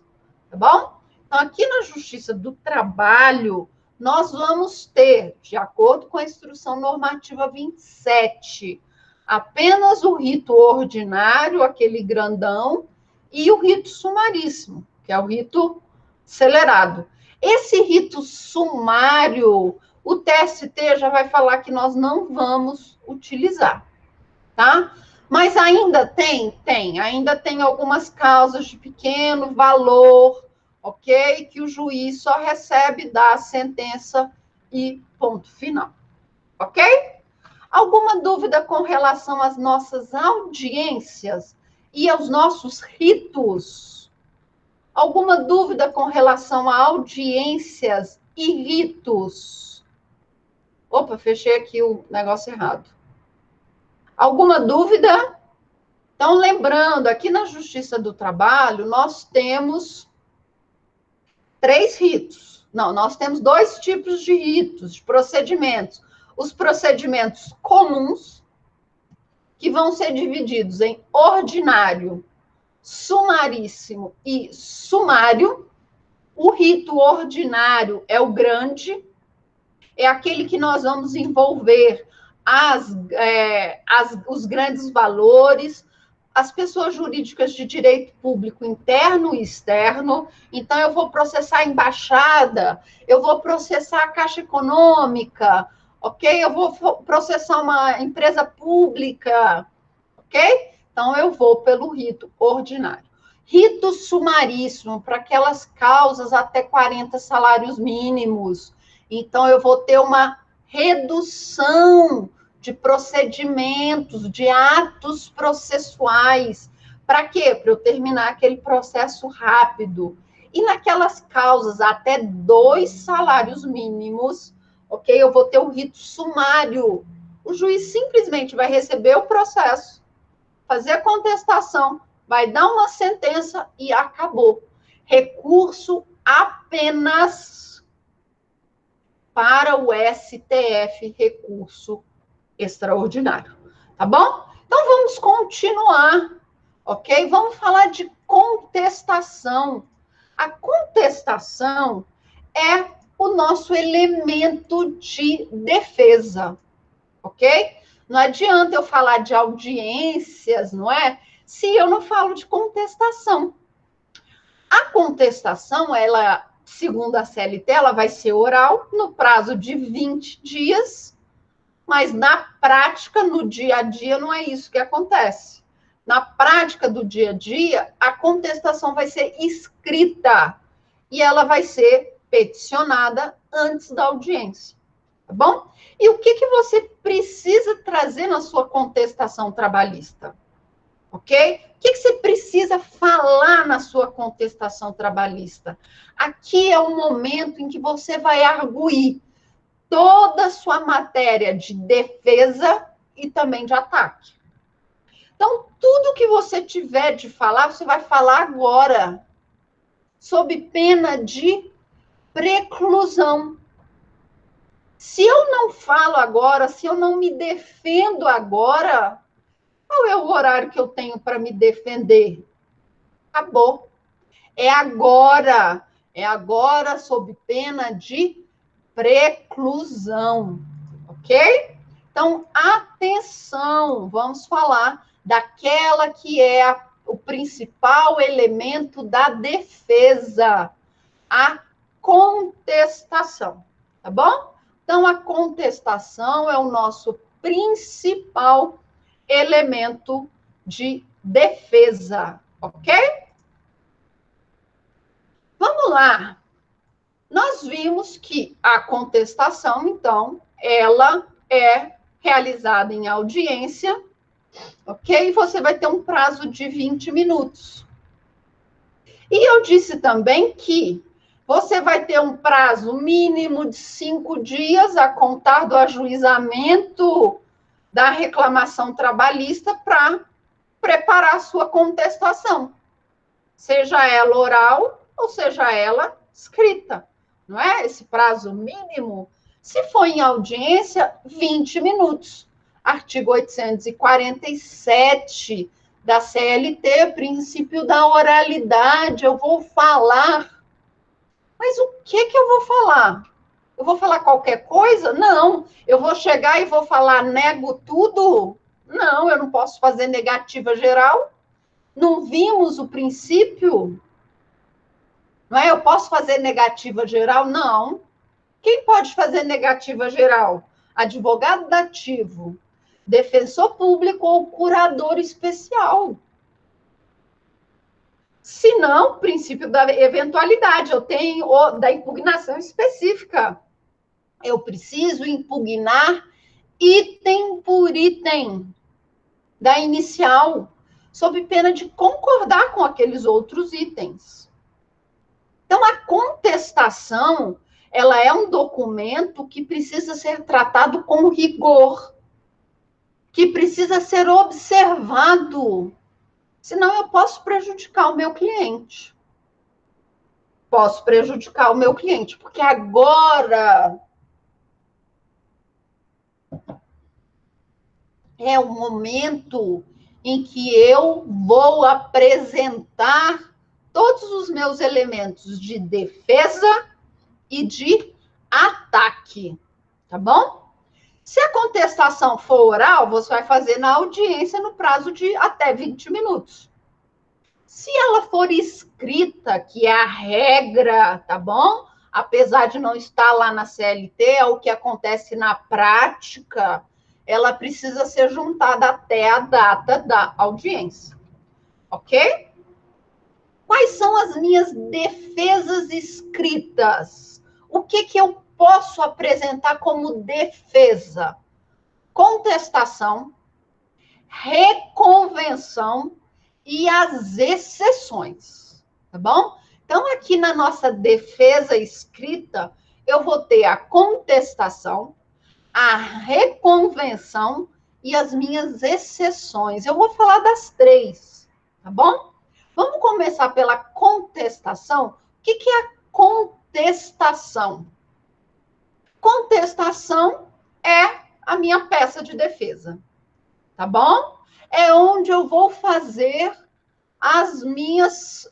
[SPEAKER 1] tá bom? Então, aqui na Justiça do Trabalho, nós vamos ter, de acordo com a Instrução Normativa 27, apenas o rito ordinário, aquele grandão, e o rito sumaríssimo, que é o rito acelerado. Esse rito sumário, o TST já vai falar que nós não vamos utilizar, tá? Mas ainda ainda tem algumas causas de pequeno valor, ok? Que o juiz só recebe, dá a sentença e ponto final, ok? Alguma dúvida com relação às nossas audiências e aos nossos ritos? Alguma dúvida com relação a audiências e ritos? Opa, fechei aqui o negócio errado. Alguma dúvida? Então, lembrando, aqui na Justiça do Trabalho, nós temos 3 ritos. Não, nós temos 2 tipos de ritos, de procedimentos. Os procedimentos comuns, que vão ser divididos em ordinário, sumaríssimo e sumário. O rito ordinário é o grande, é aquele que nós vamos envolver os grandes valores, as pessoas jurídicas de direito público interno e externo. Então, eu vou processar a embaixada, eu vou processar a Caixa Econômica, ok? Eu vou processar uma empresa pública, ok? Então, eu vou pelo rito ordinário. Rito sumaríssimo, para aquelas causas até 40 salários mínimos. Então, eu vou ter uma redução de procedimentos, de atos processuais. Para quê? Para eu terminar aquele processo rápido. E naquelas causas até 2 salários mínimos, ok? Eu vou ter o rito sumário. O juiz simplesmente vai receber o processo, fazer a contestação, vai dar uma sentença e acabou. Recurso apenas para o STF, recurso extraordinário. Tá bom? Então, vamos continuar, ok? Vamos falar de contestação. A contestação é o nosso elemento de defesa, ok? Não adianta eu falar de audiências, não é? Se eu não falo de contestação. A contestação, ela, segundo a CLT, ela vai ser oral no prazo de 20 dias, mas na prática, no dia a dia, não é isso que acontece. Na prática do dia a dia, a contestação vai ser escrita e ela vai ser peticionada antes da audiência. Tá bom? E o que você precisa trazer na sua contestação trabalhista? Ok? O que você precisa falar na sua contestação trabalhista? Aqui é o momento em que você vai arguir toda a sua matéria de defesa e também de ataque. Então, tudo que você tiver de falar, você vai falar agora, sob pena de preclusão. Se eu não falo agora, se eu não me defendo agora, qual é o horário que eu tenho para me defender? Acabou. É agora sob pena de preclusão, ok? Então, atenção, vamos falar daquela que é o principal elemento da defesa, a contestação, tá bom? Então, a contestação é o nosso principal elemento de defesa, ok? Vamos lá. Nós vimos que a contestação, então, ela é realizada em audiência, ok? E você vai ter um prazo de 20 minutos. E eu disse também que você vai ter um prazo mínimo de 5 dias a contar do ajuizamento da reclamação trabalhista para preparar a sua contestação, seja ela oral ou seja ela escrita, não é? Esse prazo mínimo, se for em audiência, 20 minutos. Artigo 847 da CLT, princípio da oralidade, eu vou falar. Mas o que eu vou falar? Eu vou falar qualquer coisa? Não. Eu vou chegar e vou falar nego tudo? Não, eu não posso fazer negativa geral. Não vimos o princípio? Não é? Eu posso fazer negativa geral? Não. Quem pode fazer negativa geral? Advogado dativo, defensor público ou curador especial. Se não, princípio da eventualidade, eu tenho da impugnação específica. Eu preciso impugnar item por item da inicial, sob pena de concordar com aqueles outros itens. Então, a contestação, ela é um documento que precisa ser tratado com rigor, que precisa ser observado, senão eu posso prejudicar o meu cliente. Posso prejudicar o meu cliente, porque agora é o momento em que eu vou apresentar todos os meus elementos de defesa e de ataque, tá bom? Se a contestação for oral, você vai fazer na audiência no prazo de até 20 minutos. Se ela for escrita, que é a regra, tá bom? Apesar de não estar lá na CLT, é o que acontece na prática, ela precisa ser juntada até a data da audiência, ok? Quais são as minhas defesas escritas? O que eu posso apresentar como defesa? Contestação, reconvenção e as exceções, tá bom? Então, aqui na nossa defesa escrita, eu vou ter a contestação, a reconvenção e as minhas exceções. Eu vou falar das três, tá bom? Vamos começar pela contestação. O que é a contestação? Contestação é a minha peça de defesa, tá bom? É onde eu vou fazer as minhas...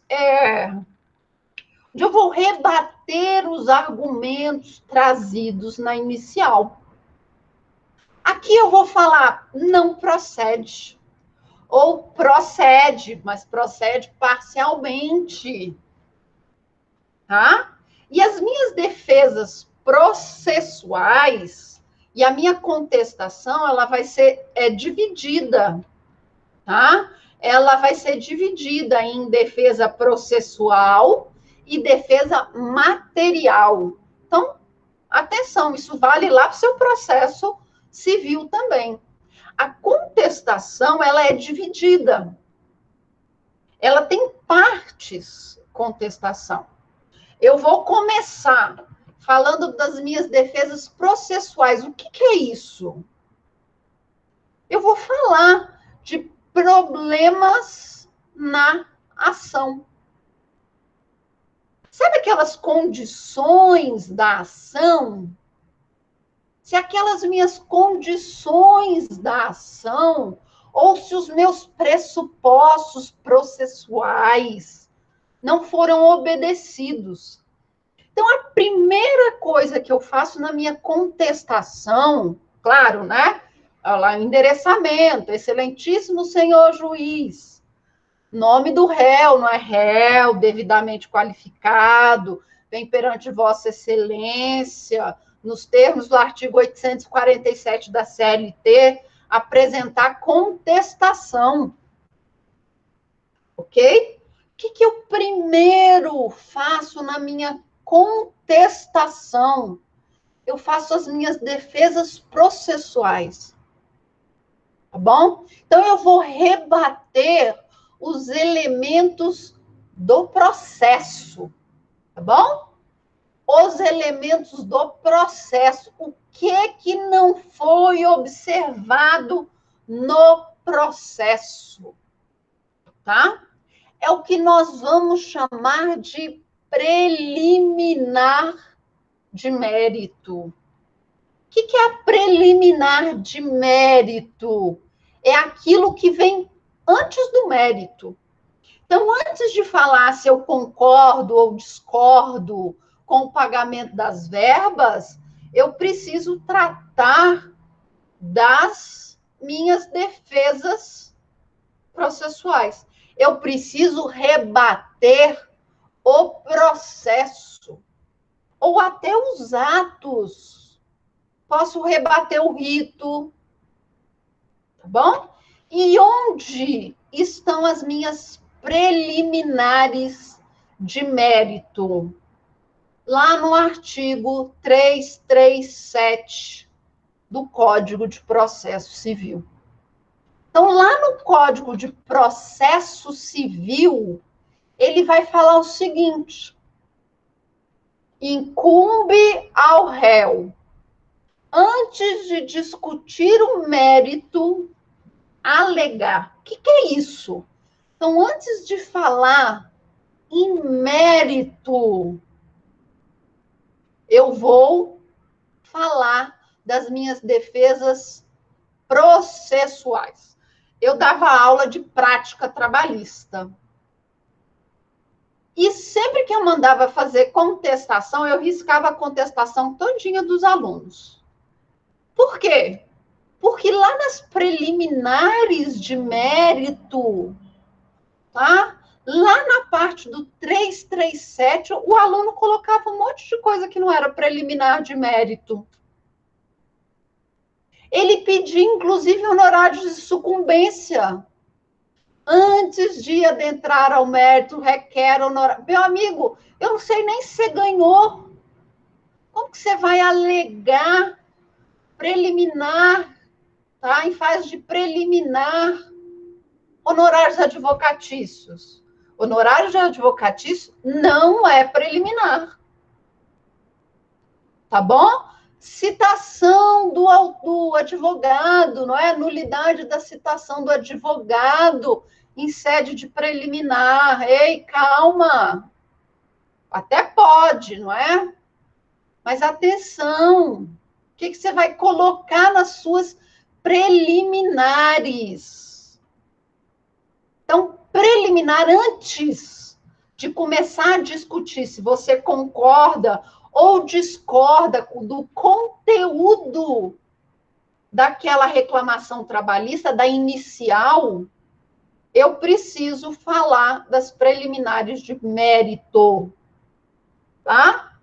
[SPEAKER 1] onde eu vou rebater os argumentos trazidos na inicial. Aqui eu vou falar não procede, ou procede, mas procede parcialmente, tá? E as minhas defesas processuais e a minha contestação, ela vai ser dividida, tá? Ela vai ser dividida em defesa processual e defesa material. Então, atenção, isso vale lá para o seu processo civil também. A contestação, ela é dividida. Ela tem partes, contestação. Eu vou começar falando das minhas defesas processuais. O que é isso? Eu vou falar de problemas na ação. Sabe aquelas condições da ação? Se aquelas minhas condições da ação, ou se os meus pressupostos processuais não foram obedecidos. Então, a primeira coisa que eu faço na minha contestação, claro, né? Olha lá, endereçamento, excelentíssimo senhor juiz. Nome do réu, não é réu, devidamente qualificado, vem perante Vossa Excelência, nos termos do artigo 847 da CLT, apresentar contestação. Ok? O que eu primeiro faço na minha contestação? Eu faço as minhas defesas processuais. Tá bom? Então, eu vou rebater os elementos do processo. Tá bom? Os elementos do processo. O que não foi observado no processo? Tá? É o que nós vamos chamar de preliminar de mérito. O que é a preliminar de mérito? É aquilo que vem antes do mérito. Então, antes de falar se eu concordo ou discordo com o pagamento das verbas, eu preciso tratar das minhas defesas processuais. Eu preciso rebater o processo, ou até os atos. Posso rebater o rito, tá bom? E onde estão as minhas preliminares de mérito? Lá no artigo 337 do Código de Processo Civil. Então, lá no Código de Processo Civil, ele vai falar o seguinte: incumbe ao réu, antes de discutir o mérito, alegar. O que é isso? Então, antes de falar em mérito, eu vou falar das minhas defesas processuais. Eu dava aula de prática trabalhista. E sempre que eu mandava fazer contestação, eu riscava a contestação todinha dos alunos. Por quê? Porque lá nas preliminares de mérito, tá? Lá na parte do 337, o aluno colocava um monte de coisa que não era preliminar de mérito. Ele pedia, inclusive, honorários de sucumbência. Antes de adentrar ao mérito, requer honorário. Meu amigo, eu não sei nem se você ganhou. Como que você vai alegar preliminar, tá? Em fase de preliminar, honorários advocatícios. Honorários advocatícios não é preliminar. Tá bom? Citação do advogado, não é? Nulidade da citação do advogado em sede de preliminar. Ei, calma. Até pode, não é? Mas atenção. O que você vai colocar nas suas preliminares? Então, preliminar antes de começar a discutir se você concorda ou discorda do conteúdo daquela reclamação trabalhista, da inicial, eu preciso falar das preliminares de mérito, tá?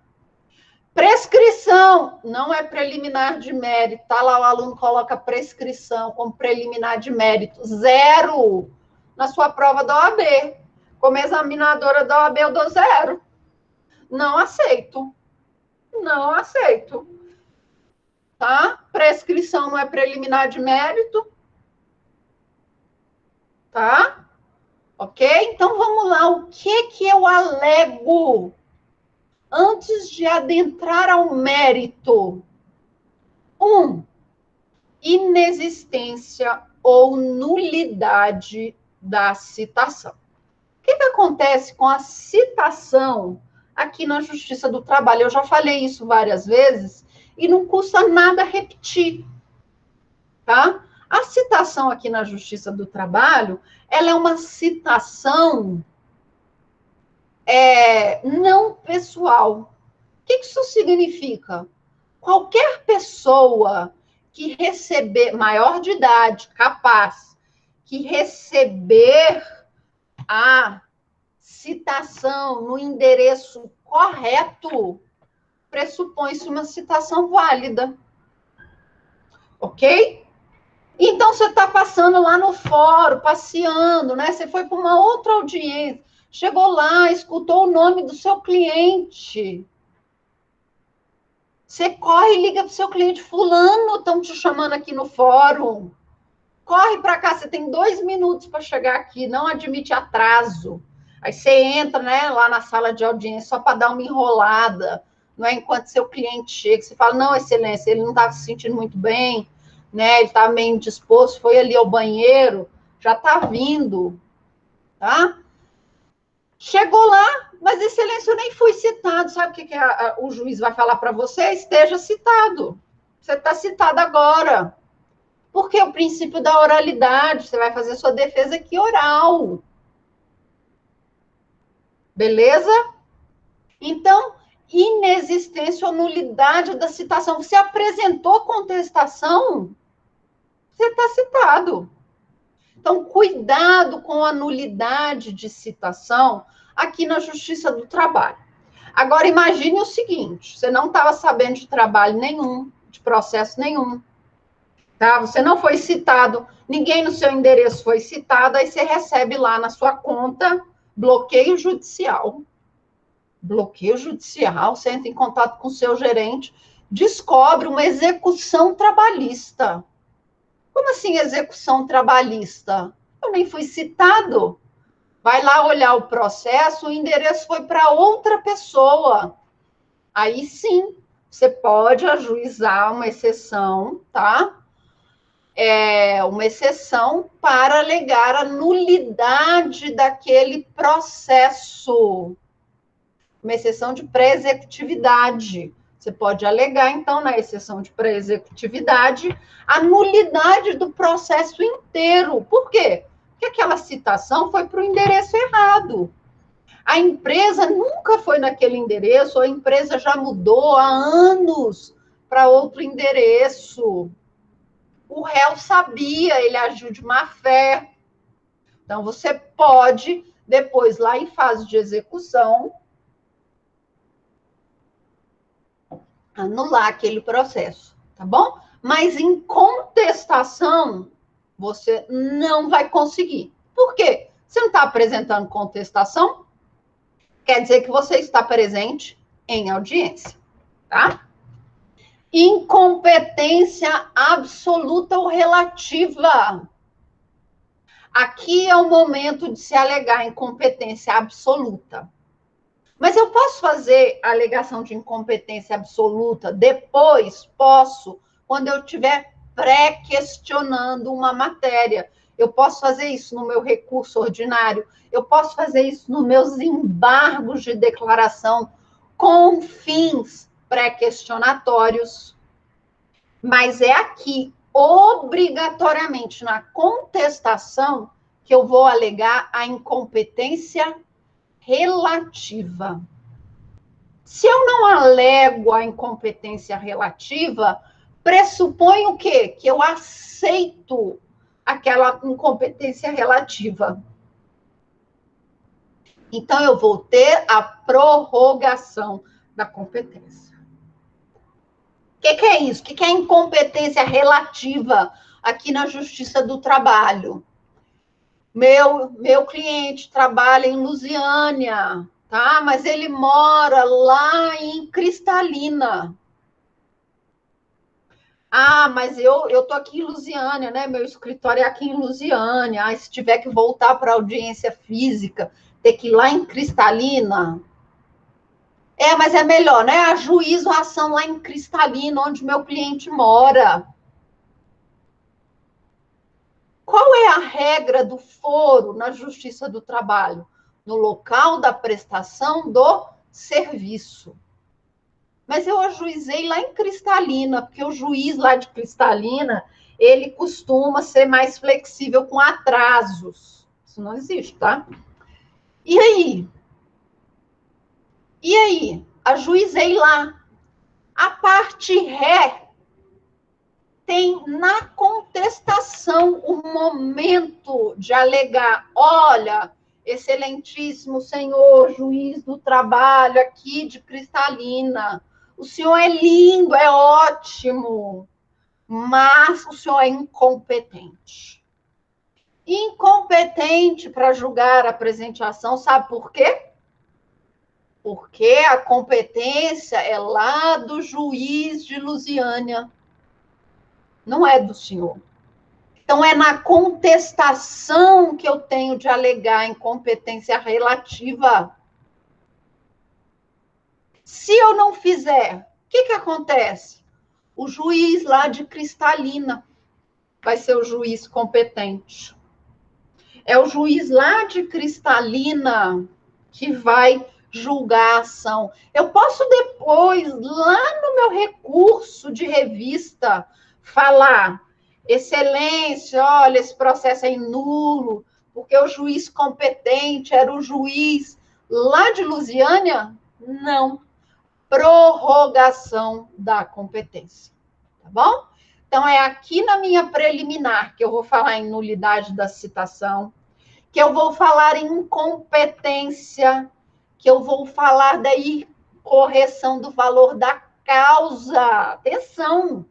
[SPEAKER 1] Prescrição não é preliminar de mérito, tá lá o aluno coloca prescrição como preliminar de mérito, 0 na sua prova da OAB. Como examinadora da OAB, eu dou 0. Não aceito. Não aceito. Tá? Prescrição não é preliminar de mérito. Tá? Ok? Então, vamos lá. O que eu alego antes de adentrar ao mérito? 1. Inexistência ou nulidade da citação. O que acontece com a citação aqui na Justiça do Trabalho? Eu já falei isso várias vezes e não custa nada repetir, tá? A citação aqui na Justiça do Trabalho, ela é uma citação não pessoal. O que isso significa? Qualquer pessoa que receber, maior de idade, capaz, que receber a citação no endereço correto, pressupõe-se uma citação válida. Ok? Então, você está passando lá no fórum, passeando, né? Você foi para uma outra audiência, chegou lá, escutou o nome do seu cliente. Você corre e liga para o seu cliente, fulano, estão te chamando aqui no fórum. Corre para cá, você tem 2 minutos para chegar aqui, não admite atraso. Aí você entra, né, lá na sala de audiência só para dar uma enrolada, não é? Enquanto seu cliente chega, você fala, não, excelência, ele não estava se sentindo muito bem, né? Ele estava meio indisposto, foi ali ao banheiro, já está vindo, tá? Chegou lá, mas excelência, eu nem fui citado. Sabe o que o juiz vai falar para você? Esteja citado. Você está citado agora. Porque o princípio da oralidade, você vai fazer sua defesa aqui oral. Beleza? Então, inexistência ou nulidade da citação. Você apresentou contestação, você está citado. Então, cuidado com a nulidade de citação aqui na Justiça do Trabalho. Agora, imagine o seguinte, você não estava sabendo de trabalho nenhum, de processo nenhum, tá? Você não foi citado, ninguém no seu endereço foi citado, aí você recebe lá na sua conta bloqueio judicial. Bloqueio judicial, você entra em contato com o seu gerente, descobre uma execução trabalhista. Como assim execução trabalhista? Eu nem fui citado. Vai lá olhar o processo, o endereço foi para outra pessoa. Aí sim, você pode ajuizar uma exceção, tá? Uma exceção para alegar a nulidade daquele processo. Uma exceção de pré-executividade. Você pode alegar, então, na exceção de pré-executividade, a nulidade do processo inteiro. Por quê? Porque aquela citação foi para o endereço errado. A empresa nunca foi naquele endereço, a empresa já mudou há anos para outro endereço. O réu sabia, ele agiu de má fé. Então, você pode, depois, lá em fase de execução, anular aquele processo, tá bom? Mas em contestação, você não vai conseguir. Por quê? Você não está apresentando contestação, quer dizer que você está presente em audiência, tá? Incompetência absoluta ou relativa. Aqui é o momento de se alegar incompetência absoluta. Mas eu posso fazer a alegação de incompetência absoluta depois? Posso, quando eu estiver pré-questionando uma matéria. Eu posso fazer isso no meu recurso ordinário, eu posso fazer isso nos meus embargos de declaração com fins pré-questionatórios. Mas é aqui, obrigatoriamente, na contestação, que eu vou alegar a incompetência relativa. Se eu não alego a incompetência relativa, pressupõe o quê? Que eu aceito aquela incompetência relativa. Então, eu vou ter a prorrogação da competência. O que é isso? O que é incompetência relativa aqui na Justiça do Trabalho? Meu cliente trabalha em Lusiânia, tá? Mas ele mora lá em Cristalina. Ah, mas eu tô aqui em Lusiânia, né? Meu escritório é aqui em Lusiânia. Ah, se tiver que voltar para audiência física, ter que ir lá em Cristalina. Mas é melhor, né? Ajuízo a ação lá em Cristalina, onde meu cliente mora. Qual é a regra do foro na Justiça do Trabalho? No local da prestação do serviço. Mas eu ajuizei lá em Cristalina, porque o juiz lá de Cristalina, ele costuma ser mais flexível com atrasos. Isso não existe, tá? E aí? Ajuizei lá. A parte ré tem na contestação o momento de alegar, olha, excelentíssimo senhor juiz do trabalho aqui de Cristalina, o senhor é lindo, é ótimo, mas o senhor é incompetente. Incompetente para julgar a presente ação, sabe por quê? Porque a competência é lá do juiz de Lusiânia, não é do senhor. Então, é na contestação que eu tenho de alegar incompetência relativa. Se eu não fizer, o que acontece? O juiz lá de Cristalina vai ser o juiz competente. É o juiz lá de Cristalina que vai julgar a ação. Eu posso depois, lá no meu recurso de revista, falar, excelência, olha, esse processo é nulo, porque o juiz competente era o juiz lá de Lusiânia? Não. Prorrogação da competência. Tá bom? Então, é aqui na minha preliminar que eu vou falar em nulidade da citação, que eu vou falar em incompetência, que eu vou falar daí correção do valor da causa. Atenção!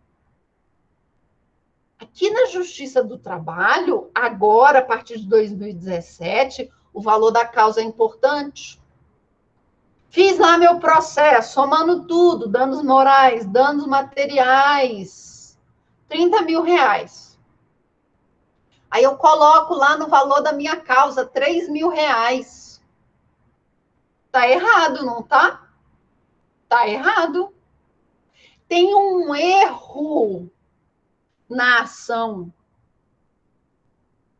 [SPEAKER 1] Aqui na Justiça do Trabalho, agora, a partir de 2017, o valor da causa é importante. Fiz lá meu processo, somando tudo, danos morais, danos materiais, 30 mil reais. Aí eu coloco lá no valor da minha causa, 3 mil reais. Tá errado, não tá? Tá errado. Tem um erro na ação.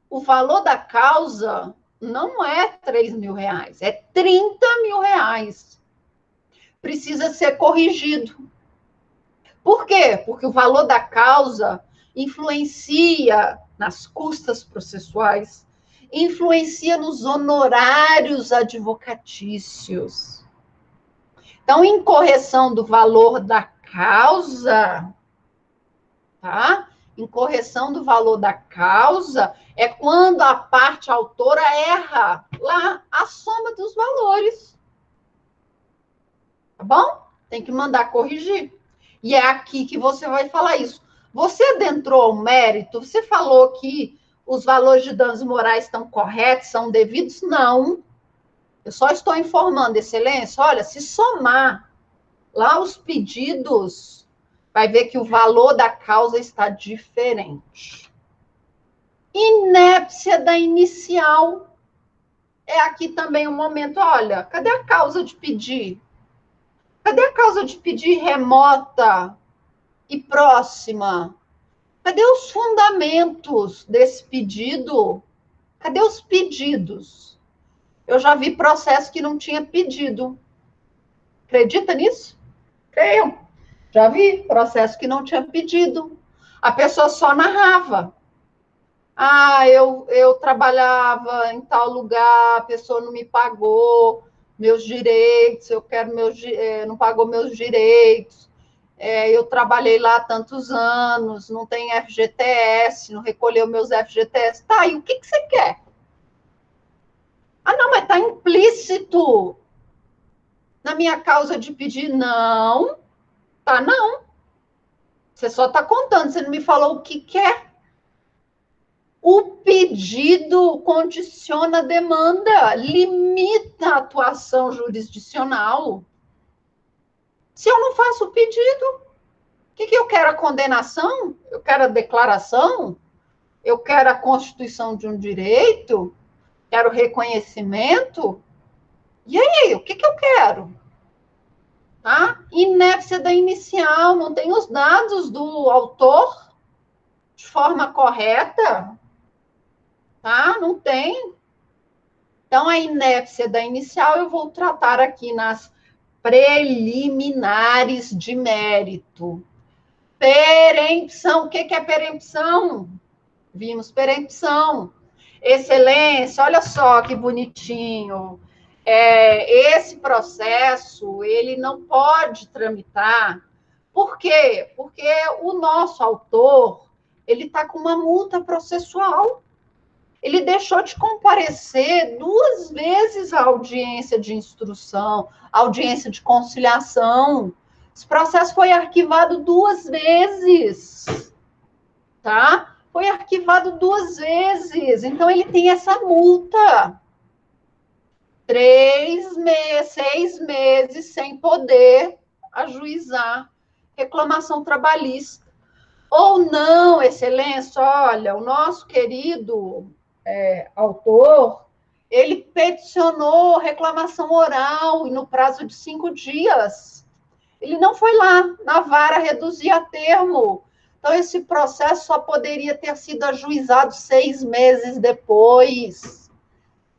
[SPEAKER 1] O valor da causa não é 3 mil reais, é 30 mil reais. Precisa ser corrigido. Por quê? Porque o valor da causa influencia nas custas processuais, influencia nos honorários advocatícios. Então, incorreção do valor da causa, tá? Incorreção do valor da causa é quando a parte autora erra lá a soma dos valores. Tá bom? Tem que mandar corrigir. E é aqui que você vai falar isso. Você adentrou ao mérito? Você falou que os valores de danos morais estão corretos, são devidos? Não. Eu só estou informando, excelência, olha, se somar lá os pedidos, vai ver que o valor da causa está diferente. Inépcia da inicial. É aqui também um momento, olha, cadê a causa de pedir? Cadê a causa de pedir remota e próxima? Cadê os fundamentos desse pedido? Cadê os pedidos? Eu já vi processo que não tinha pedido. Acredita nisso? Creio. Já vi processo que não tinha pedido. A pessoa só narrava. Ah, eu trabalhava em tal lugar, a pessoa não me pagou meus direitos, eu quero não pagou meus direitos. Eu trabalhei lá há tantos anos, não tem FGTS, não recolheu meus FGTS. Tá, e o que você quer? Ah, não, mas está implícito na minha causa de pedir. Não, tá não. Você só está contando, você não me falou o que quer. O pedido condiciona a demanda, limita a atuação jurisdicional. Se eu não faço o pedido, o que eu quero? A condenação? Eu quero a declaração? Eu quero a constituição de um direito? Quero reconhecimento? E aí, o que eu quero? Tá? Inépcia da inicial, não tem os dados do autor de forma correta? Tá? Não tem. Então, a inépcia da inicial eu vou tratar aqui nas preliminares de mérito. Perempção. O que é perempção? Vimos perempção. Excelência, olha só que bonitinho. Esse processo, ele não pode tramitar Por quê? Porque o nosso autor, ele está com uma multa processual. Ele deixou de comparecer 2 vezes à audiência de instrução, à audiência de conciliação. Esse processo foi arquivado 2 vezes, tá? Foi arquivado 2 vezes. Então, ele tem essa multa. 6 meses sem poder ajuizar reclamação trabalhista. Ou não, excelência, olha, o nosso querido autor, ele peticionou reclamação oral e no prazo de 5 dias. Ele não foi lá na vara reduzir a termo. Então, esse processo só poderia ter sido ajuizado 6 meses depois.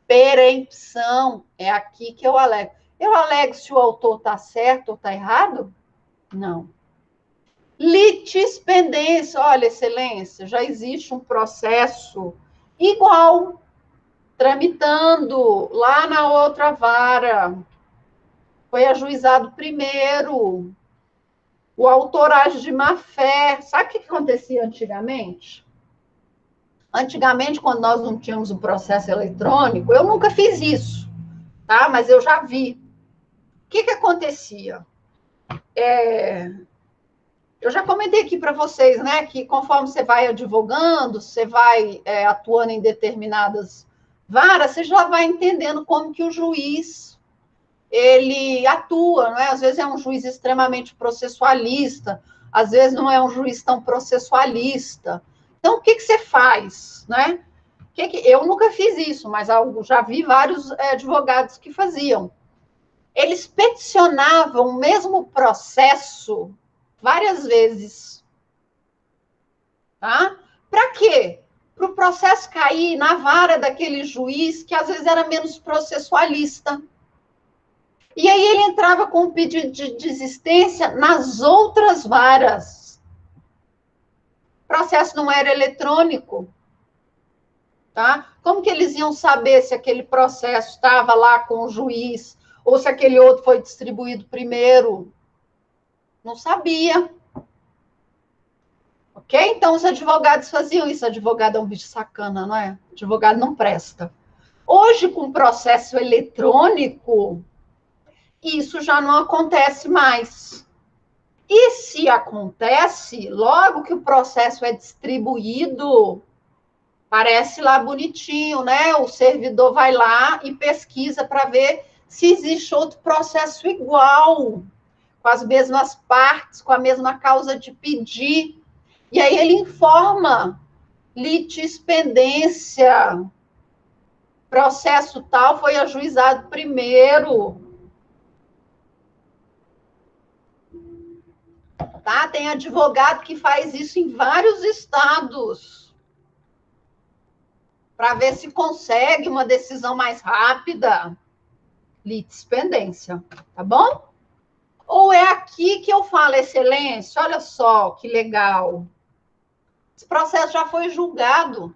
[SPEAKER 1] Perempção, é aqui que eu alego. Eu alego se o autor está certo ou está errado? Não. Litispendência, olha, excelência, já existe um processo igual, tramitando lá na outra vara. Foi ajuizado primeiro. O autor age de má fé. Sabe o que acontecia antigamente? Antigamente, quando nós não tínhamos o processo eletrônico, eu nunca fiz isso, tá? Mas eu já vi. O que acontecia? Eu já comentei aqui para vocês, né, que conforme você vai advogando, você vai atuando em determinadas varas, você já vai entendendo como que o juiz ele atua, não é? Às vezes é um juiz extremamente processualista, às vezes não é um juiz tão processualista. Então, o que você faz, né? Eu nunca fiz isso, mas já vi vários advogados que faziam. Eles peticionavam o mesmo processo várias vezes. Tá? Para quê? Para o processo cair na vara daquele juiz que às vezes era menos processualista. E aí ele entrava com um pedido de desistência nas outras varas. O processo não era eletrônico. Tá? Como que eles iam saber se aquele processo estava lá com o juiz ou se aquele outro foi distribuído primeiro? Não sabia. Ok? Então, os advogados faziam isso. Advogado é um bicho sacana, não é? Advogado não presta. Hoje, com processo eletrônico, isso já não acontece mais. E se acontece, logo que o processo é distribuído, parece lá bonitinho, né? O servidor vai lá e pesquisa para ver se existe outro processo igual, com as mesmas partes, com a mesma causa de pedir. E aí ele informa litispendência, processo tal foi ajuizado primeiro. Tá? Tem advogado que faz isso em vários estados, para ver se consegue uma decisão mais rápida. Litispendência, tá bom? Ou é aqui que eu falo, excelência, olha só que legal. Esse processo já foi julgado.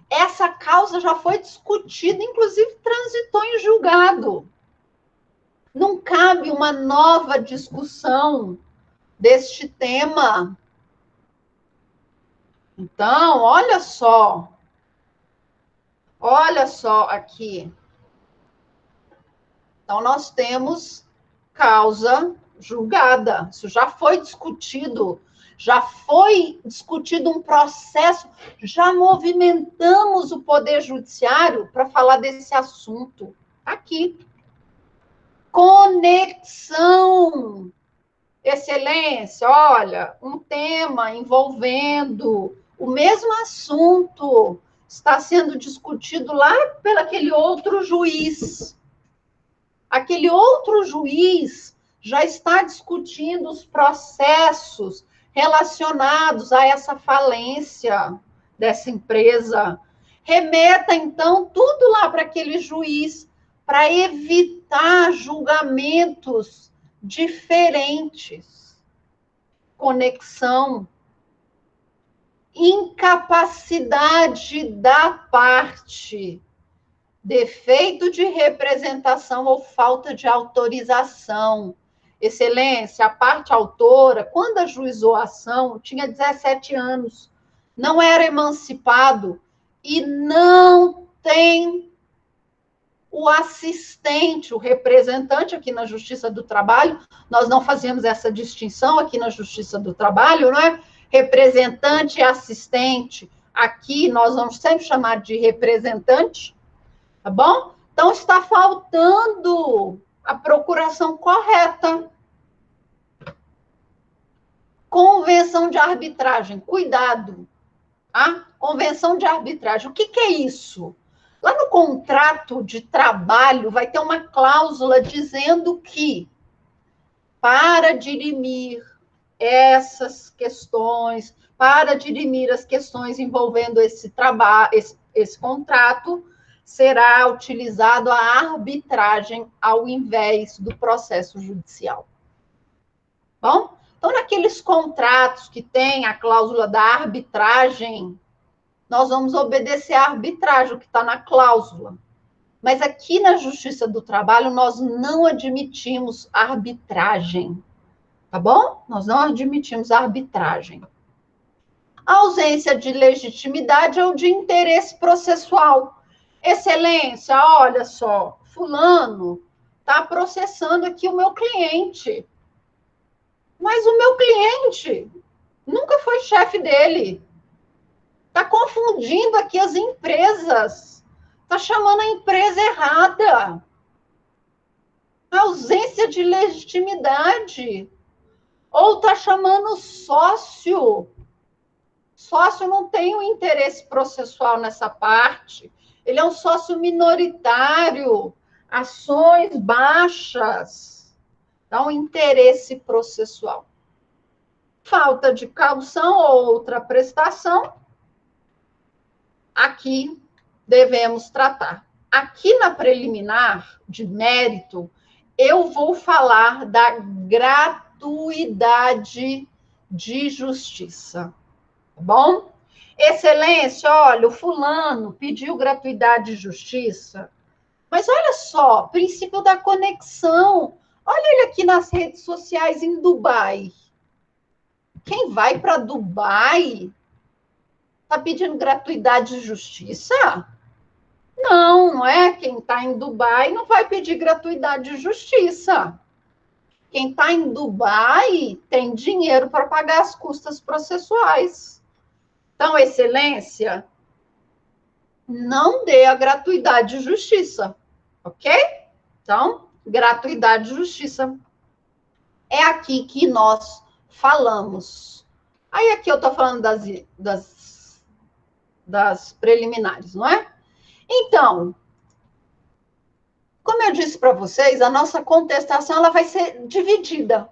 [SPEAKER 1] Essa causa já foi discutida, inclusive transitou em julgado. Não cabe uma nova discussão deste tema. Então, olha só aqui. Então, nós temos causa julgada. Isso já foi discutido um processo, já movimentamos o Poder Judiciário para falar desse assunto. Aqui. Conexão. Excelência, olha, um tema envolvendo o mesmo assunto está sendo discutido lá pelo aquele outro juiz. Aquele outro juiz já está discutindo os processos relacionados a essa falência dessa empresa. Remeta, então, tudo lá para aquele juiz, para evitar julgamentos diferentes. Conexão. Incapacidade da parte. Defeito de representação ou falta de autorização. Excelência, a parte autora, quando ajuizou a ação, tinha 17 anos, não era emancipado e não tem o assistente, o representante aqui na Justiça do Trabalho. Nós não fazemos essa distinção aqui na Justiça do Trabalho, não é? Representante e assistente. Aqui nós vamos sempre chamar de representante, tá bom? Então está faltando a procuração correta. Convenção de arbitragem, cuidado, tá? Convenção de arbitragem, o que é isso? Lá no contrato de trabalho vai ter uma cláusula dizendo que, para dirimir essas questões, para dirimir as questões envolvendo esse trabalho, esse contrato, será utilizado a arbitragem ao invés do processo judicial. Bom, então naqueles contratos que tem a cláusula da arbitragem, nós vamos obedecer à arbitragem, o que está na cláusula. Mas aqui na Justiça do Trabalho, nós não admitimos arbitragem, tá bom? Nós não admitimos arbitragem. A ausência de legitimidade ou de interesse processual. Excelência, olha só, fulano está processando aqui o meu cliente. Mas o meu cliente nunca foi chefe dele. Está confundindo aqui as empresas. Está chamando a empresa errada. A ausência de legitimidade. Ou está chamando sócio. Sócio não tem um interesse processual nessa parte. Ele é um sócio minoritário. Ações baixas. Dá um interesse processual. Falta de caução ou outra prestação. Aqui devemos tratar. Aqui na preliminar de mérito, eu vou falar da gratuidade de justiça. Tá bom? Excelência, olha, o fulano pediu gratuidade de justiça, mas olha só, princípio da conexão. Olha ele aqui nas redes sociais em Dubai. Quem vai para Dubai está pedindo gratuidade de justiça? Não, não é? Quem está em Dubai não vai pedir gratuidade de justiça. Quem está em Dubai tem dinheiro para pagar as custas processuais. Então, excelência, não dê a gratuidade de justiça, ok? Então, gratuidade de justiça. É aqui que nós falamos. Aí aqui eu estou falando das preliminares, não é? Então, como eu disse para vocês, a nossa contestação ela vai ser dividida.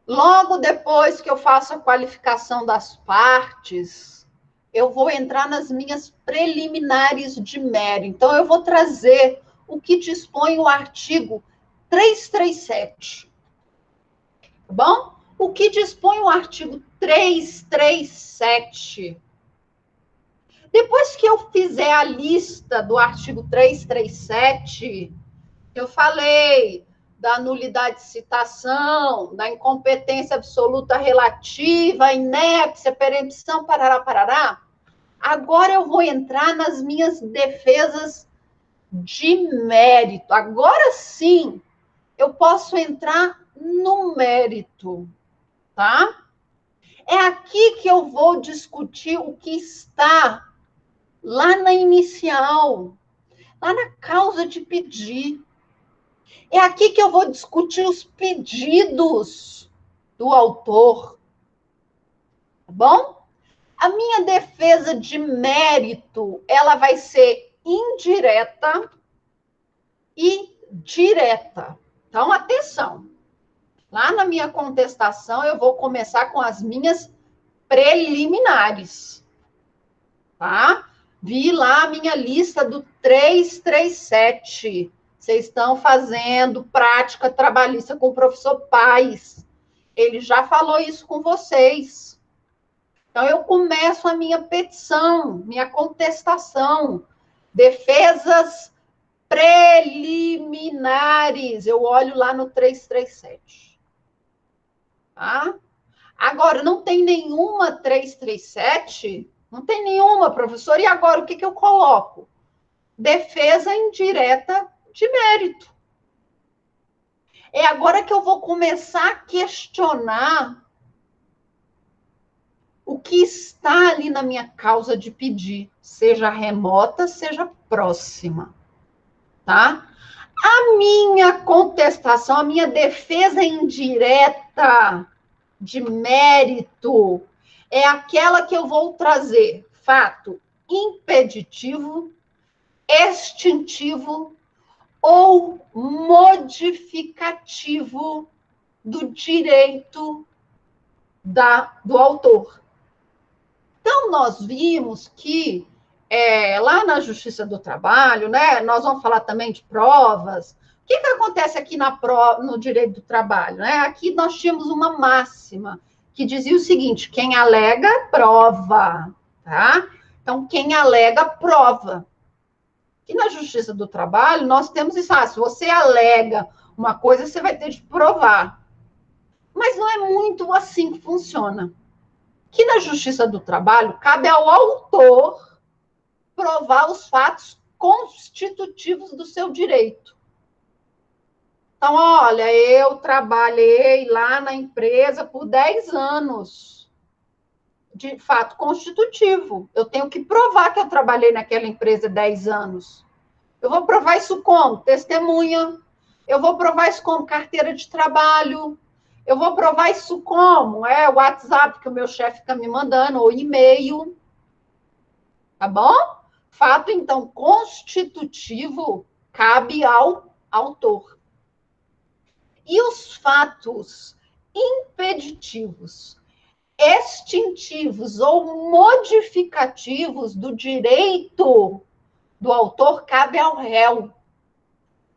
[SPEAKER 1] Logo depois que eu faço a qualificação das partes, eu vou entrar nas minhas preliminares de mérito. Então, eu vou trazer o que dispõe o artigo 337. Tá bom? O que dispõe o artigo 337? Depois que eu fizer a lista do artigo 337, eu falei da nulidade de citação, da incompetência absoluta relativa, inépcia, perempção, parará, parará. Agora eu vou entrar nas minhas defesas de mérito. Agora sim, eu posso entrar no mérito, tá? É aqui que eu vou discutir o que está lá na inicial, lá na causa de pedir. É aqui que eu vou discutir os pedidos do autor. Tá bom? A minha defesa de mérito, ela vai ser indireta e direta. Então, atenção. Lá na minha contestação, eu vou começar com as minhas preliminares. Tá? Vi lá a minha lista do 337. Vocês estão fazendo prática trabalhista com o professor Paes. Ele já falou isso com vocês. Então, eu começo a minha petição, minha contestação. Defesas preliminares. Eu olho lá no 337. Tá? Agora, não tem nenhuma 337? Não tem nenhuma, professor. E agora, o que eu coloco? Defesa indireta de mérito. É agora que eu vou começar a questionar o que está ali na minha causa de pedir, seja remota, seja próxima, tá? A minha contestação, a minha defesa indireta de mérito é aquela que eu vou trazer fato impeditivo, extintivo ou modificativo do direito do autor. Então, nós vimos que lá na Justiça do Trabalho, né, nós vamos falar também de provas. O que acontece aqui no direito do trabalho? Né? Aqui nós tínhamos uma máxima que dizia o seguinte: quem alega, prova. Tá? Então, quem alega, prova. E na Justiça do Trabalho, nós temos isso. Se você alega uma coisa, você vai ter de provar. Mas não é muito assim que funciona. Que na Justiça do Trabalho, cabe ao autor provar os fatos constitutivos do seu direito. Então, olha, eu trabalhei lá na empresa por 10 anos de fato constitutivo. Eu tenho que provar que eu trabalhei naquela empresa 10 anos. Eu vou provar isso como? Testemunha. Eu vou provar isso como? Carteira de trabalho. Eu vou provar isso como? O WhatsApp que o meu chefe fica me mandando, ou e-mail. Tá bom? Fato, então, constitutivo cabe ao autor. E os fatos impeditivos, extintivos ou modificativos do direito do autor cabe ao réu.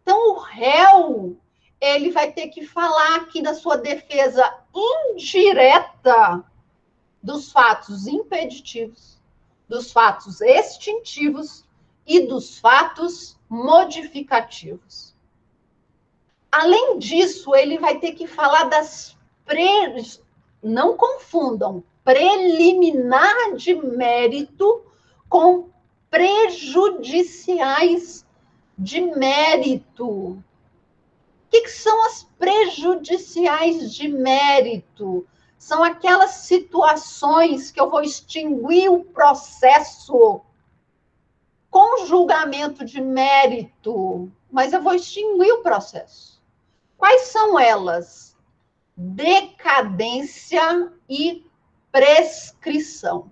[SPEAKER 1] Então, o réu, ele vai ter que falar aqui na sua defesa indireta dos fatos impeditivos, dos fatos extintivos e dos fatos modificativos. Além disso, ele vai ter que falar das não confundam, preliminar de mérito com prejudiciais de mérito. O que são as prejudiciais de mérito? São aquelas situações que eu vou extinguir o processo com julgamento de mérito, mas eu vou extinguir o processo. Quais são elas? Decadência e prescrição.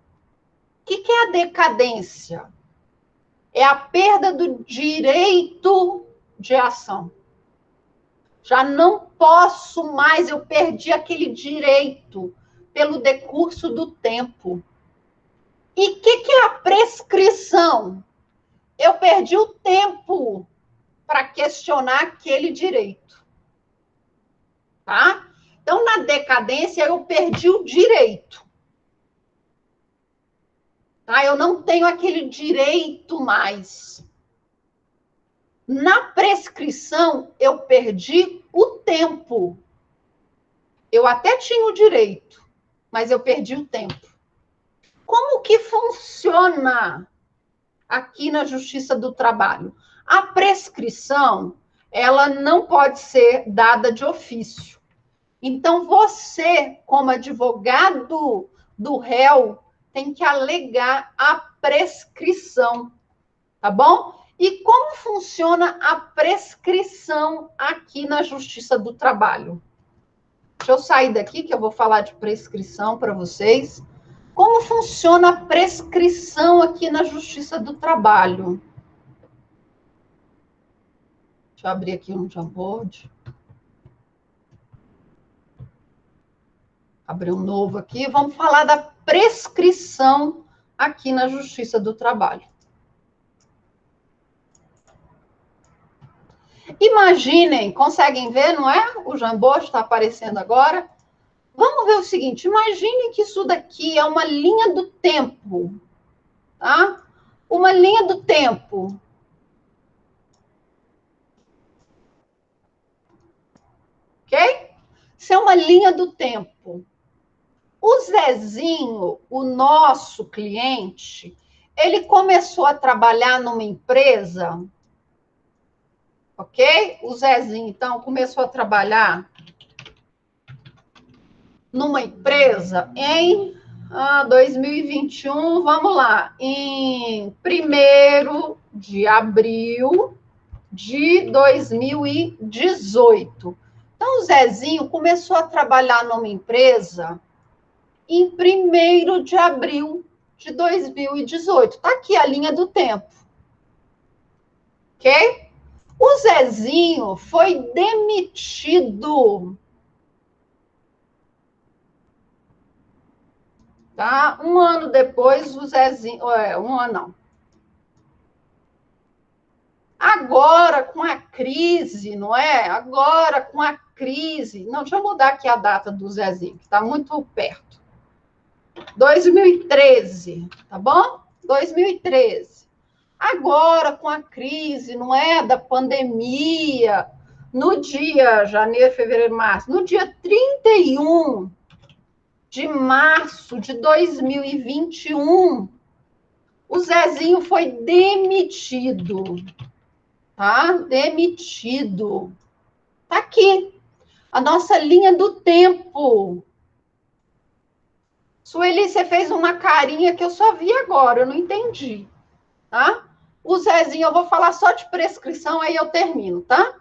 [SPEAKER 1] O que é a decadência? É a perda do direito de ação. Já não posso mais, eu perdi aquele direito pelo decurso do tempo. E o que é a prescrição? Eu perdi o tempo para questionar aquele direito. Tá? Então, na decadência, eu perdi o direito. Tá? Eu não tenho aquele direito mais. Na prescrição, eu perdi o tempo. Eu até tinha o direito, mas eu perdi o tempo. Como que funciona aqui na Justiça do Trabalho? A prescrição, ela não pode ser dada de ofício. Então, você, como advogado do réu, tem que alegar a prescrição, tá bom? E como funciona a prescrição aqui na Justiça do Trabalho? Deixa eu sair daqui, que eu vou falar de prescrição para vocês. Como funciona a prescrição aqui na Justiça do Trabalho? Deixa eu abrir aqui um Jamboard. Abrir um novo aqui. Vamos falar da prescrição aqui na Justiça do Trabalho. Imaginem, conseguem ver, não é? O Jamboard está aparecendo agora. Vamos ver o seguinte, imagine que isso daqui é uma linha do tempo, tá? Uma linha do tempo. Isso é uma linha do tempo. O Zezinho, o nosso cliente, ele começou a trabalhar numa empresa, ok? O Zezinho, então, começou a trabalhar numa empresa em 2021, vamos lá, em 1º de abril de 2018. Então, o Zezinho começou a trabalhar numa empresa em 1º de abril de 2018. Está aqui a linha do tempo. Ok? O Zezinho foi demitido. Tá? Um ano depois, o Zezinho... um ano não. Agora, com a crise, não é? Agora, com a crise... Não, deixa eu mudar aqui a data do Zezinho, que está muito perto. 2013, tá bom? 2013. Agora, com a crise, não é? Da pandemia, no dia janeiro, fevereiro, março, no dia 31 de março de 2021, o Zezinho foi demitido, tá? Demitido. Tá aqui, a nossa linha do tempo. Sueli, você fez uma carinha que eu só vi agora, eu não entendi, tá? O Zezinho, eu vou falar só de prescrição, aí eu termino, tá?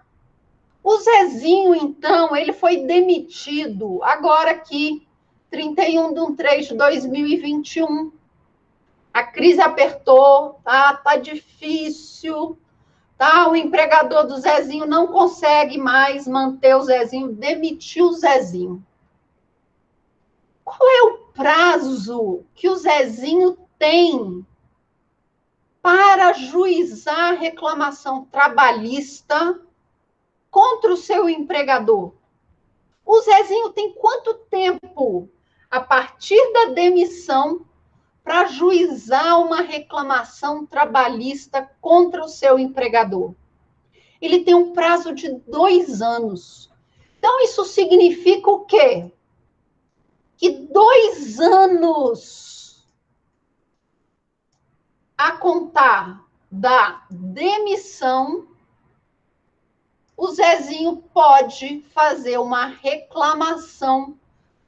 [SPEAKER 1] O Zezinho, então, ele foi demitido agora aqui, 31/3 de 2021. A crise apertou, tá? Tá difícil, tá? O empregador do Zezinho não consegue mais manter o Zezinho, demitiu o Zezinho. Qual é o prazo que o Zezinho tem para ajuizar reclamação trabalhista contra o seu empregador? O Zezinho tem quanto tempo, a partir da demissão, para ajuizar uma reclamação trabalhista contra o seu empregador? Ele tem um prazo de 2 anos. Então, isso significa o quê? Que 2 anos a contar da demissão, o Zezinho pode fazer uma reclamação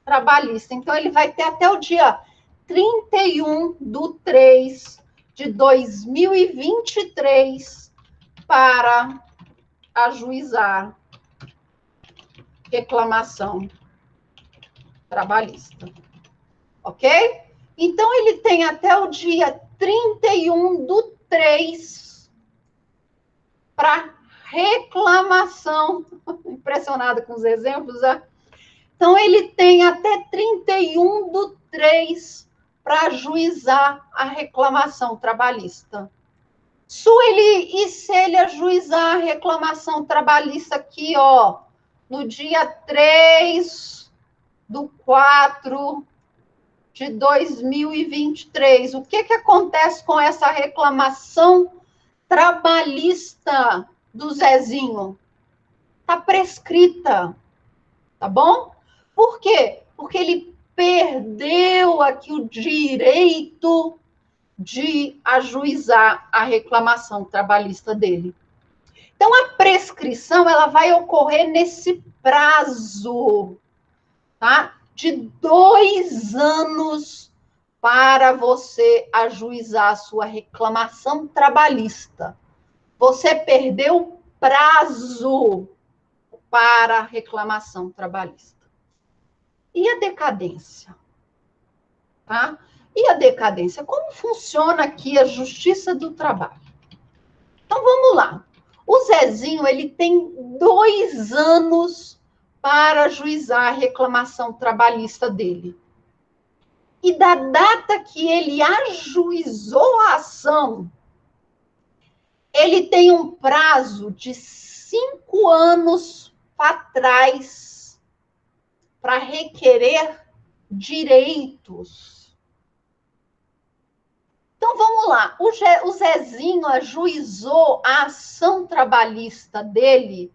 [SPEAKER 1] trabalhista. Então, ele vai ter até o dia 31/3 de 2023 para ajuizar reclamação trabalhista. Ok? Então, ele tem até o dia 31/3 para reclamação. Impressionada com os exemplos, né? Então, ele tem até 31/3 para ajuizar a reclamação trabalhista. Sueli, e se ele ajuizar a reclamação trabalhista aqui, ó, no dia 3/4 de 2023, o que acontece com essa reclamação trabalhista do Zezinho? Está prescrita, tá bom? Por quê? Porque ele perdeu aqui o direito de ajuizar a reclamação trabalhista dele. Então, a prescrição, ela vai ocorrer nesse prazo, tá? De 2 anos para você ajuizar a sua reclamação trabalhista. Você perdeu prazo para reclamação trabalhista. E a decadência? Tá? E a decadência? Como funciona aqui a Justiça do Trabalho? Então, vamos lá. O Zezinho, ele tem 2 anos para ajuizar a reclamação trabalhista dele. E da data que ele ajuizou a ação, ele tem um prazo de 5 anos para trás para requerer direitos. Então, vamos lá. O Zezinho ajuizou a ação trabalhista dele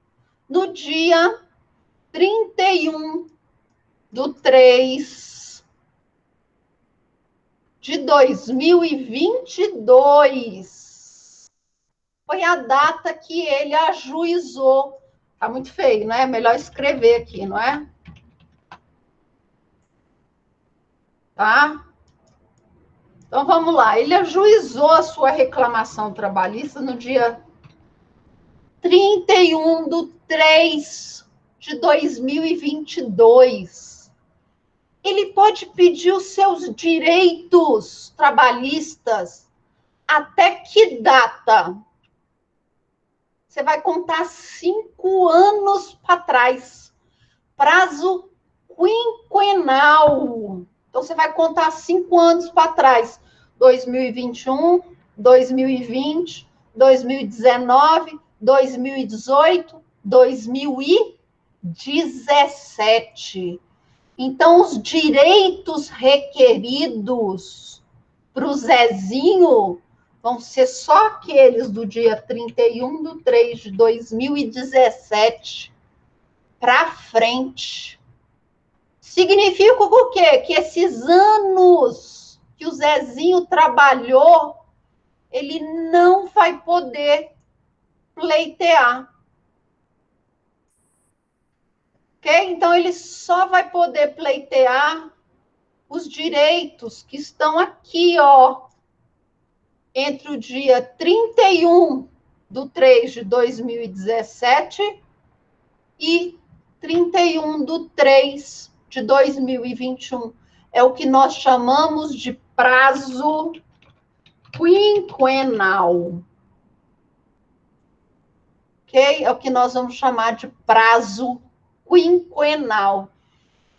[SPEAKER 1] no dia 31/3/2022 foi a data que ele ajuizou. Tá muito feio, não é? Melhor escrever aqui, não é? Tá? Então, vamos lá. Ele ajuizou a sua reclamação trabalhista no dia 31/3/2022. Ele pode pedir os seus direitos trabalhistas até que data? Você vai contar 5 anos para trás. Prazo quinquenal. Então, você vai contar 5 anos para trás. 2021, 2020, 2019, 2018, 2017. Então, os direitos requeridos para o Zezinho vão ser só aqueles do dia 31/3/2017 para frente. Significa o quê? Que esses anos que o Zezinho trabalhou, ele não vai poder pleitear. Ok? Então, ele só vai poder pleitear os direitos que estão aqui, ó, entre o dia 31/3/2017 e 31/3/2021. É o que nós chamamos de prazo quinquenal. Ok? É o que nós vamos chamar de prazo quinquenal.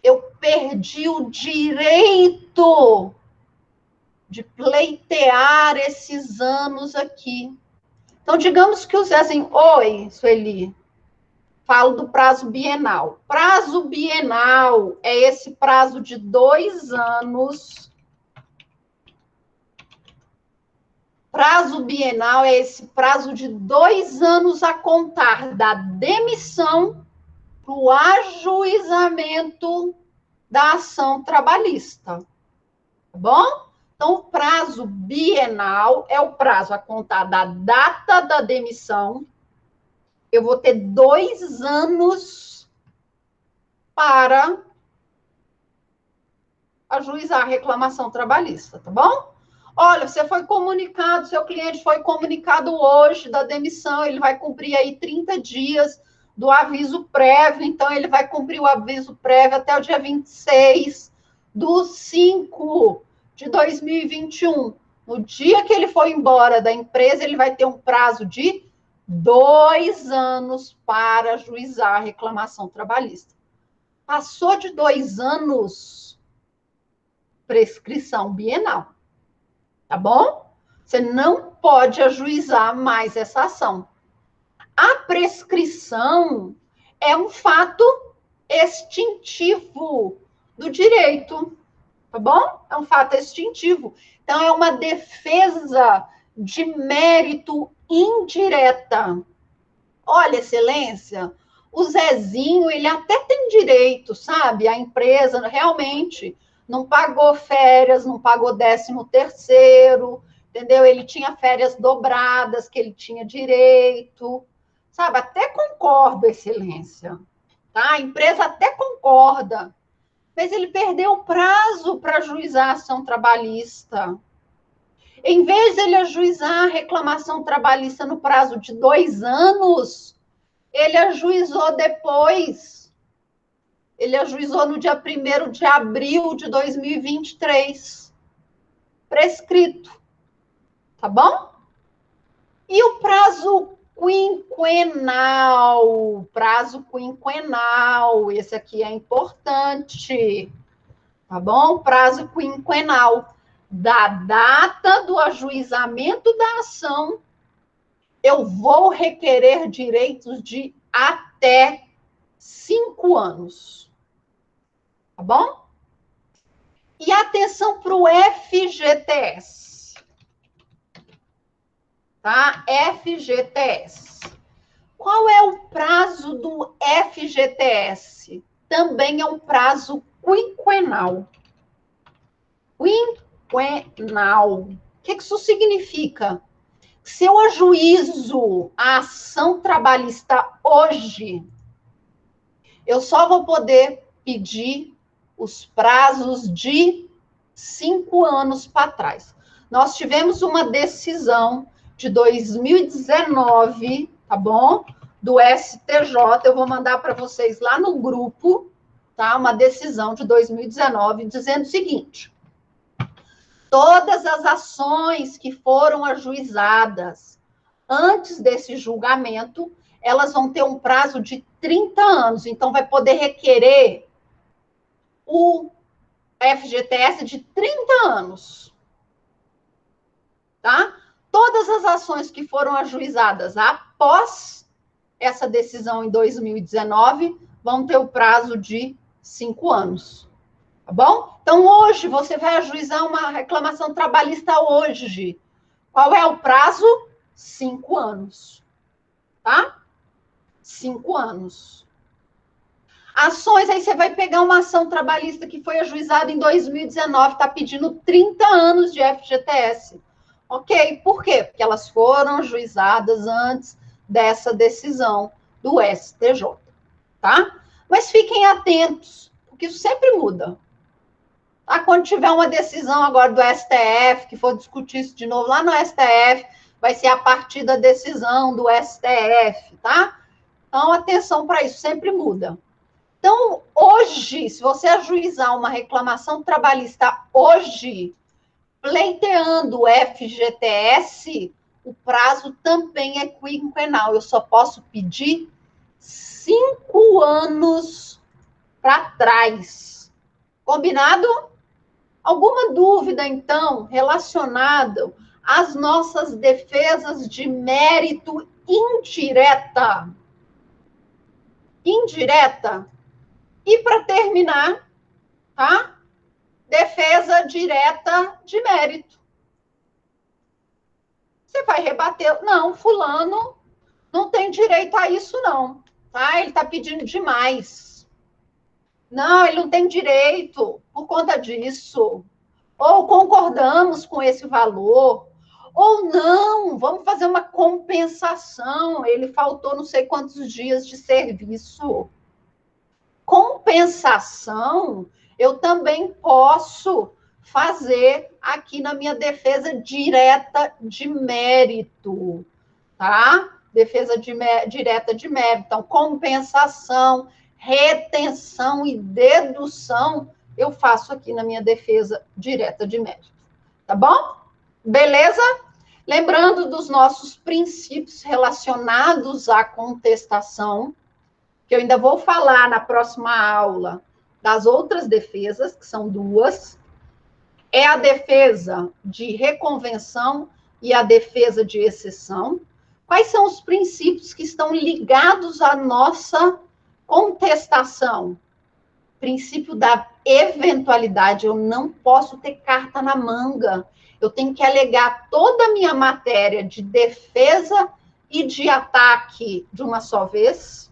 [SPEAKER 1] Eu perdi o direito de pleitear esses anos aqui. Então, digamos que o Zezinho... Oi, Sueli. Falo do prazo bienal. Prazo bienal é esse prazo de 2 anos. Prazo bienal é esse prazo de 2 anos a contar da demissão para o ajuizamento da ação trabalhista. Tá bom? Então, o prazo bienal é o prazo a contar da data da demissão. Eu vou ter 2 anos para ajuizar a reclamação trabalhista, tá bom? Olha, você foi comunicado, seu cliente foi comunicado hoje da demissão, ele vai cumprir aí 30 dias do aviso prévio, então ele vai cumprir o aviso prévio até o dia 26/5/2021. No dia que ele for embora da empresa, ele vai ter um prazo de 2 anos para ajuizar a reclamação trabalhista. Passou de 2 anos, prescrição bienal. Tá bom? Você não pode ajuizar mais essa ação. A prescrição é um fato extintivo do direito, tá bom? É um fato extintivo. Então, é uma defesa de mérito indireta. Olha, excelência, o Zezinho, ele até tem direito, sabe? A empresa realmente não pagou férias, não pagou 13º, entendeu? Ele tinha férias dobradas, que ele tinha direito, sabe? Até concordo, excelência, tá? A empresa até concorda, mas ele perdeu o prazo para ajuizar a ação trabalhista. Em vez de ele ajuizar a reclamação trabalhista no prazo de 2 anos, ele ajuizou depois. Ele ajuizou no dia 1º de abril de 2023. Prescrito. Tá bom? E o prazo quinquenal? Prazo quinquenal. Esse aqui é importante. Tá bom? Prazo quinquenal. Da data do ajuizamento da ação, eu vou requerer direitos de até 5 anos. Tá bom? E atenção para o FGTS. Tá? FGTS. Qual é o prazo do FGTS? Também é um prazo quinquenal. Quinquenal. O que isso significa? Se eu ajuizo a ação trabalhista hoje, eu só vou poder pedir os prazos de 5 anos para trás. Nós tivemos uma decisão de 2019, tá bom? Do STJ, eu vou mandar para vocês lá no grupo, tá? Uma decisão de 2019 dizendo o seguinte: todas as ações que foram ajuizadas antes desse julgamento, elas vão ter um prazo de 30 anos. Então, vai poder requerer o FGTS de 30 anos. Tá? Todas as ações que foram ajuizadas após essa decisão em 2019 vão ter o prazo de 5 anos. Tá bom? Então, hoje, você vai ajuizar uma reclamação trabalhista hoje. Qual é o prazo? 5 anos. Tá? 5 anos. Ações, aí você vai pegar uma ação trabalhista que foi ajuizada em 2019, está pedindo 30 anos de FGTS. Ok, por quê? Porque elas foram ajuizadas antes dessa decisão do STJ, tá? Mas fiquem atentos, porque isso sempre muda. Tá? Quando tiver uma decisão agora do STF, que for discutir isso de novo lá no STF, vai ser a partir da decisão do STF, tá? Então, atenção para isso, sempre muda. Então, hoje, se você ajuizar uma reclamação trabalhista hoje, pleiteando o FGTS, o prazo também é quinquenal. Eu só posso pedir 5 anos para trás. Combinado? Alguma dúvida, então, relacionada às nossas defesas de mérito indireta? Indireta? E para terminar, tá? Defesa direta de mérito. Você vai rebater, não, fulano não tem direito a isso, não. Tá? Ele está pedindo demais. Não, ele não tem direito por conta disso. Ou concordamos com esse valor. Ou não, vamos fazer uma compensação. Ele faltou não sei quantos dias de serviço. Compensação, eu também posso fazer aqui na minha defesa direta de mérito, tá? Defesa direta de mérito. Então, compensação, retenção e dedução, eu faço aqui na minha defesa direta de mérito. Tá bom? Beleza? Lembrando dos nossos princípios relacionados à contestação, que eu ainda vou falar na próxima aula das outras defesas, que são 2, é a defesa de reconvenção e a defesa de exceção. Quais são os princípios que estão ligados à nossa contestação? Princípio da eventualidade, eu não posso ter carta na manga, eu tenho que alegar toda a minha matéria de defesa e de ataque de uma só vez,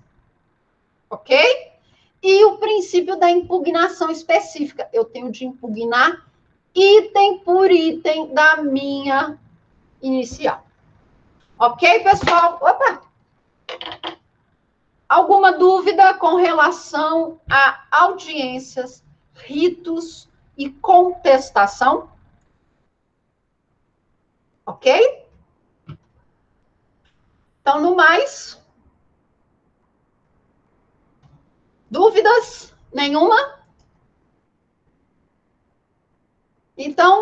[SPEAKER 1] ok? E o princípio da impugnação específica. Eu tenho de impugnar item por item da minha inicial. Ok, pessoal? Opa! Alguma dúvida com relação a audiências, ritos e contestação? Ok? Então, no mais, dúvidas? Nenhuma? Então,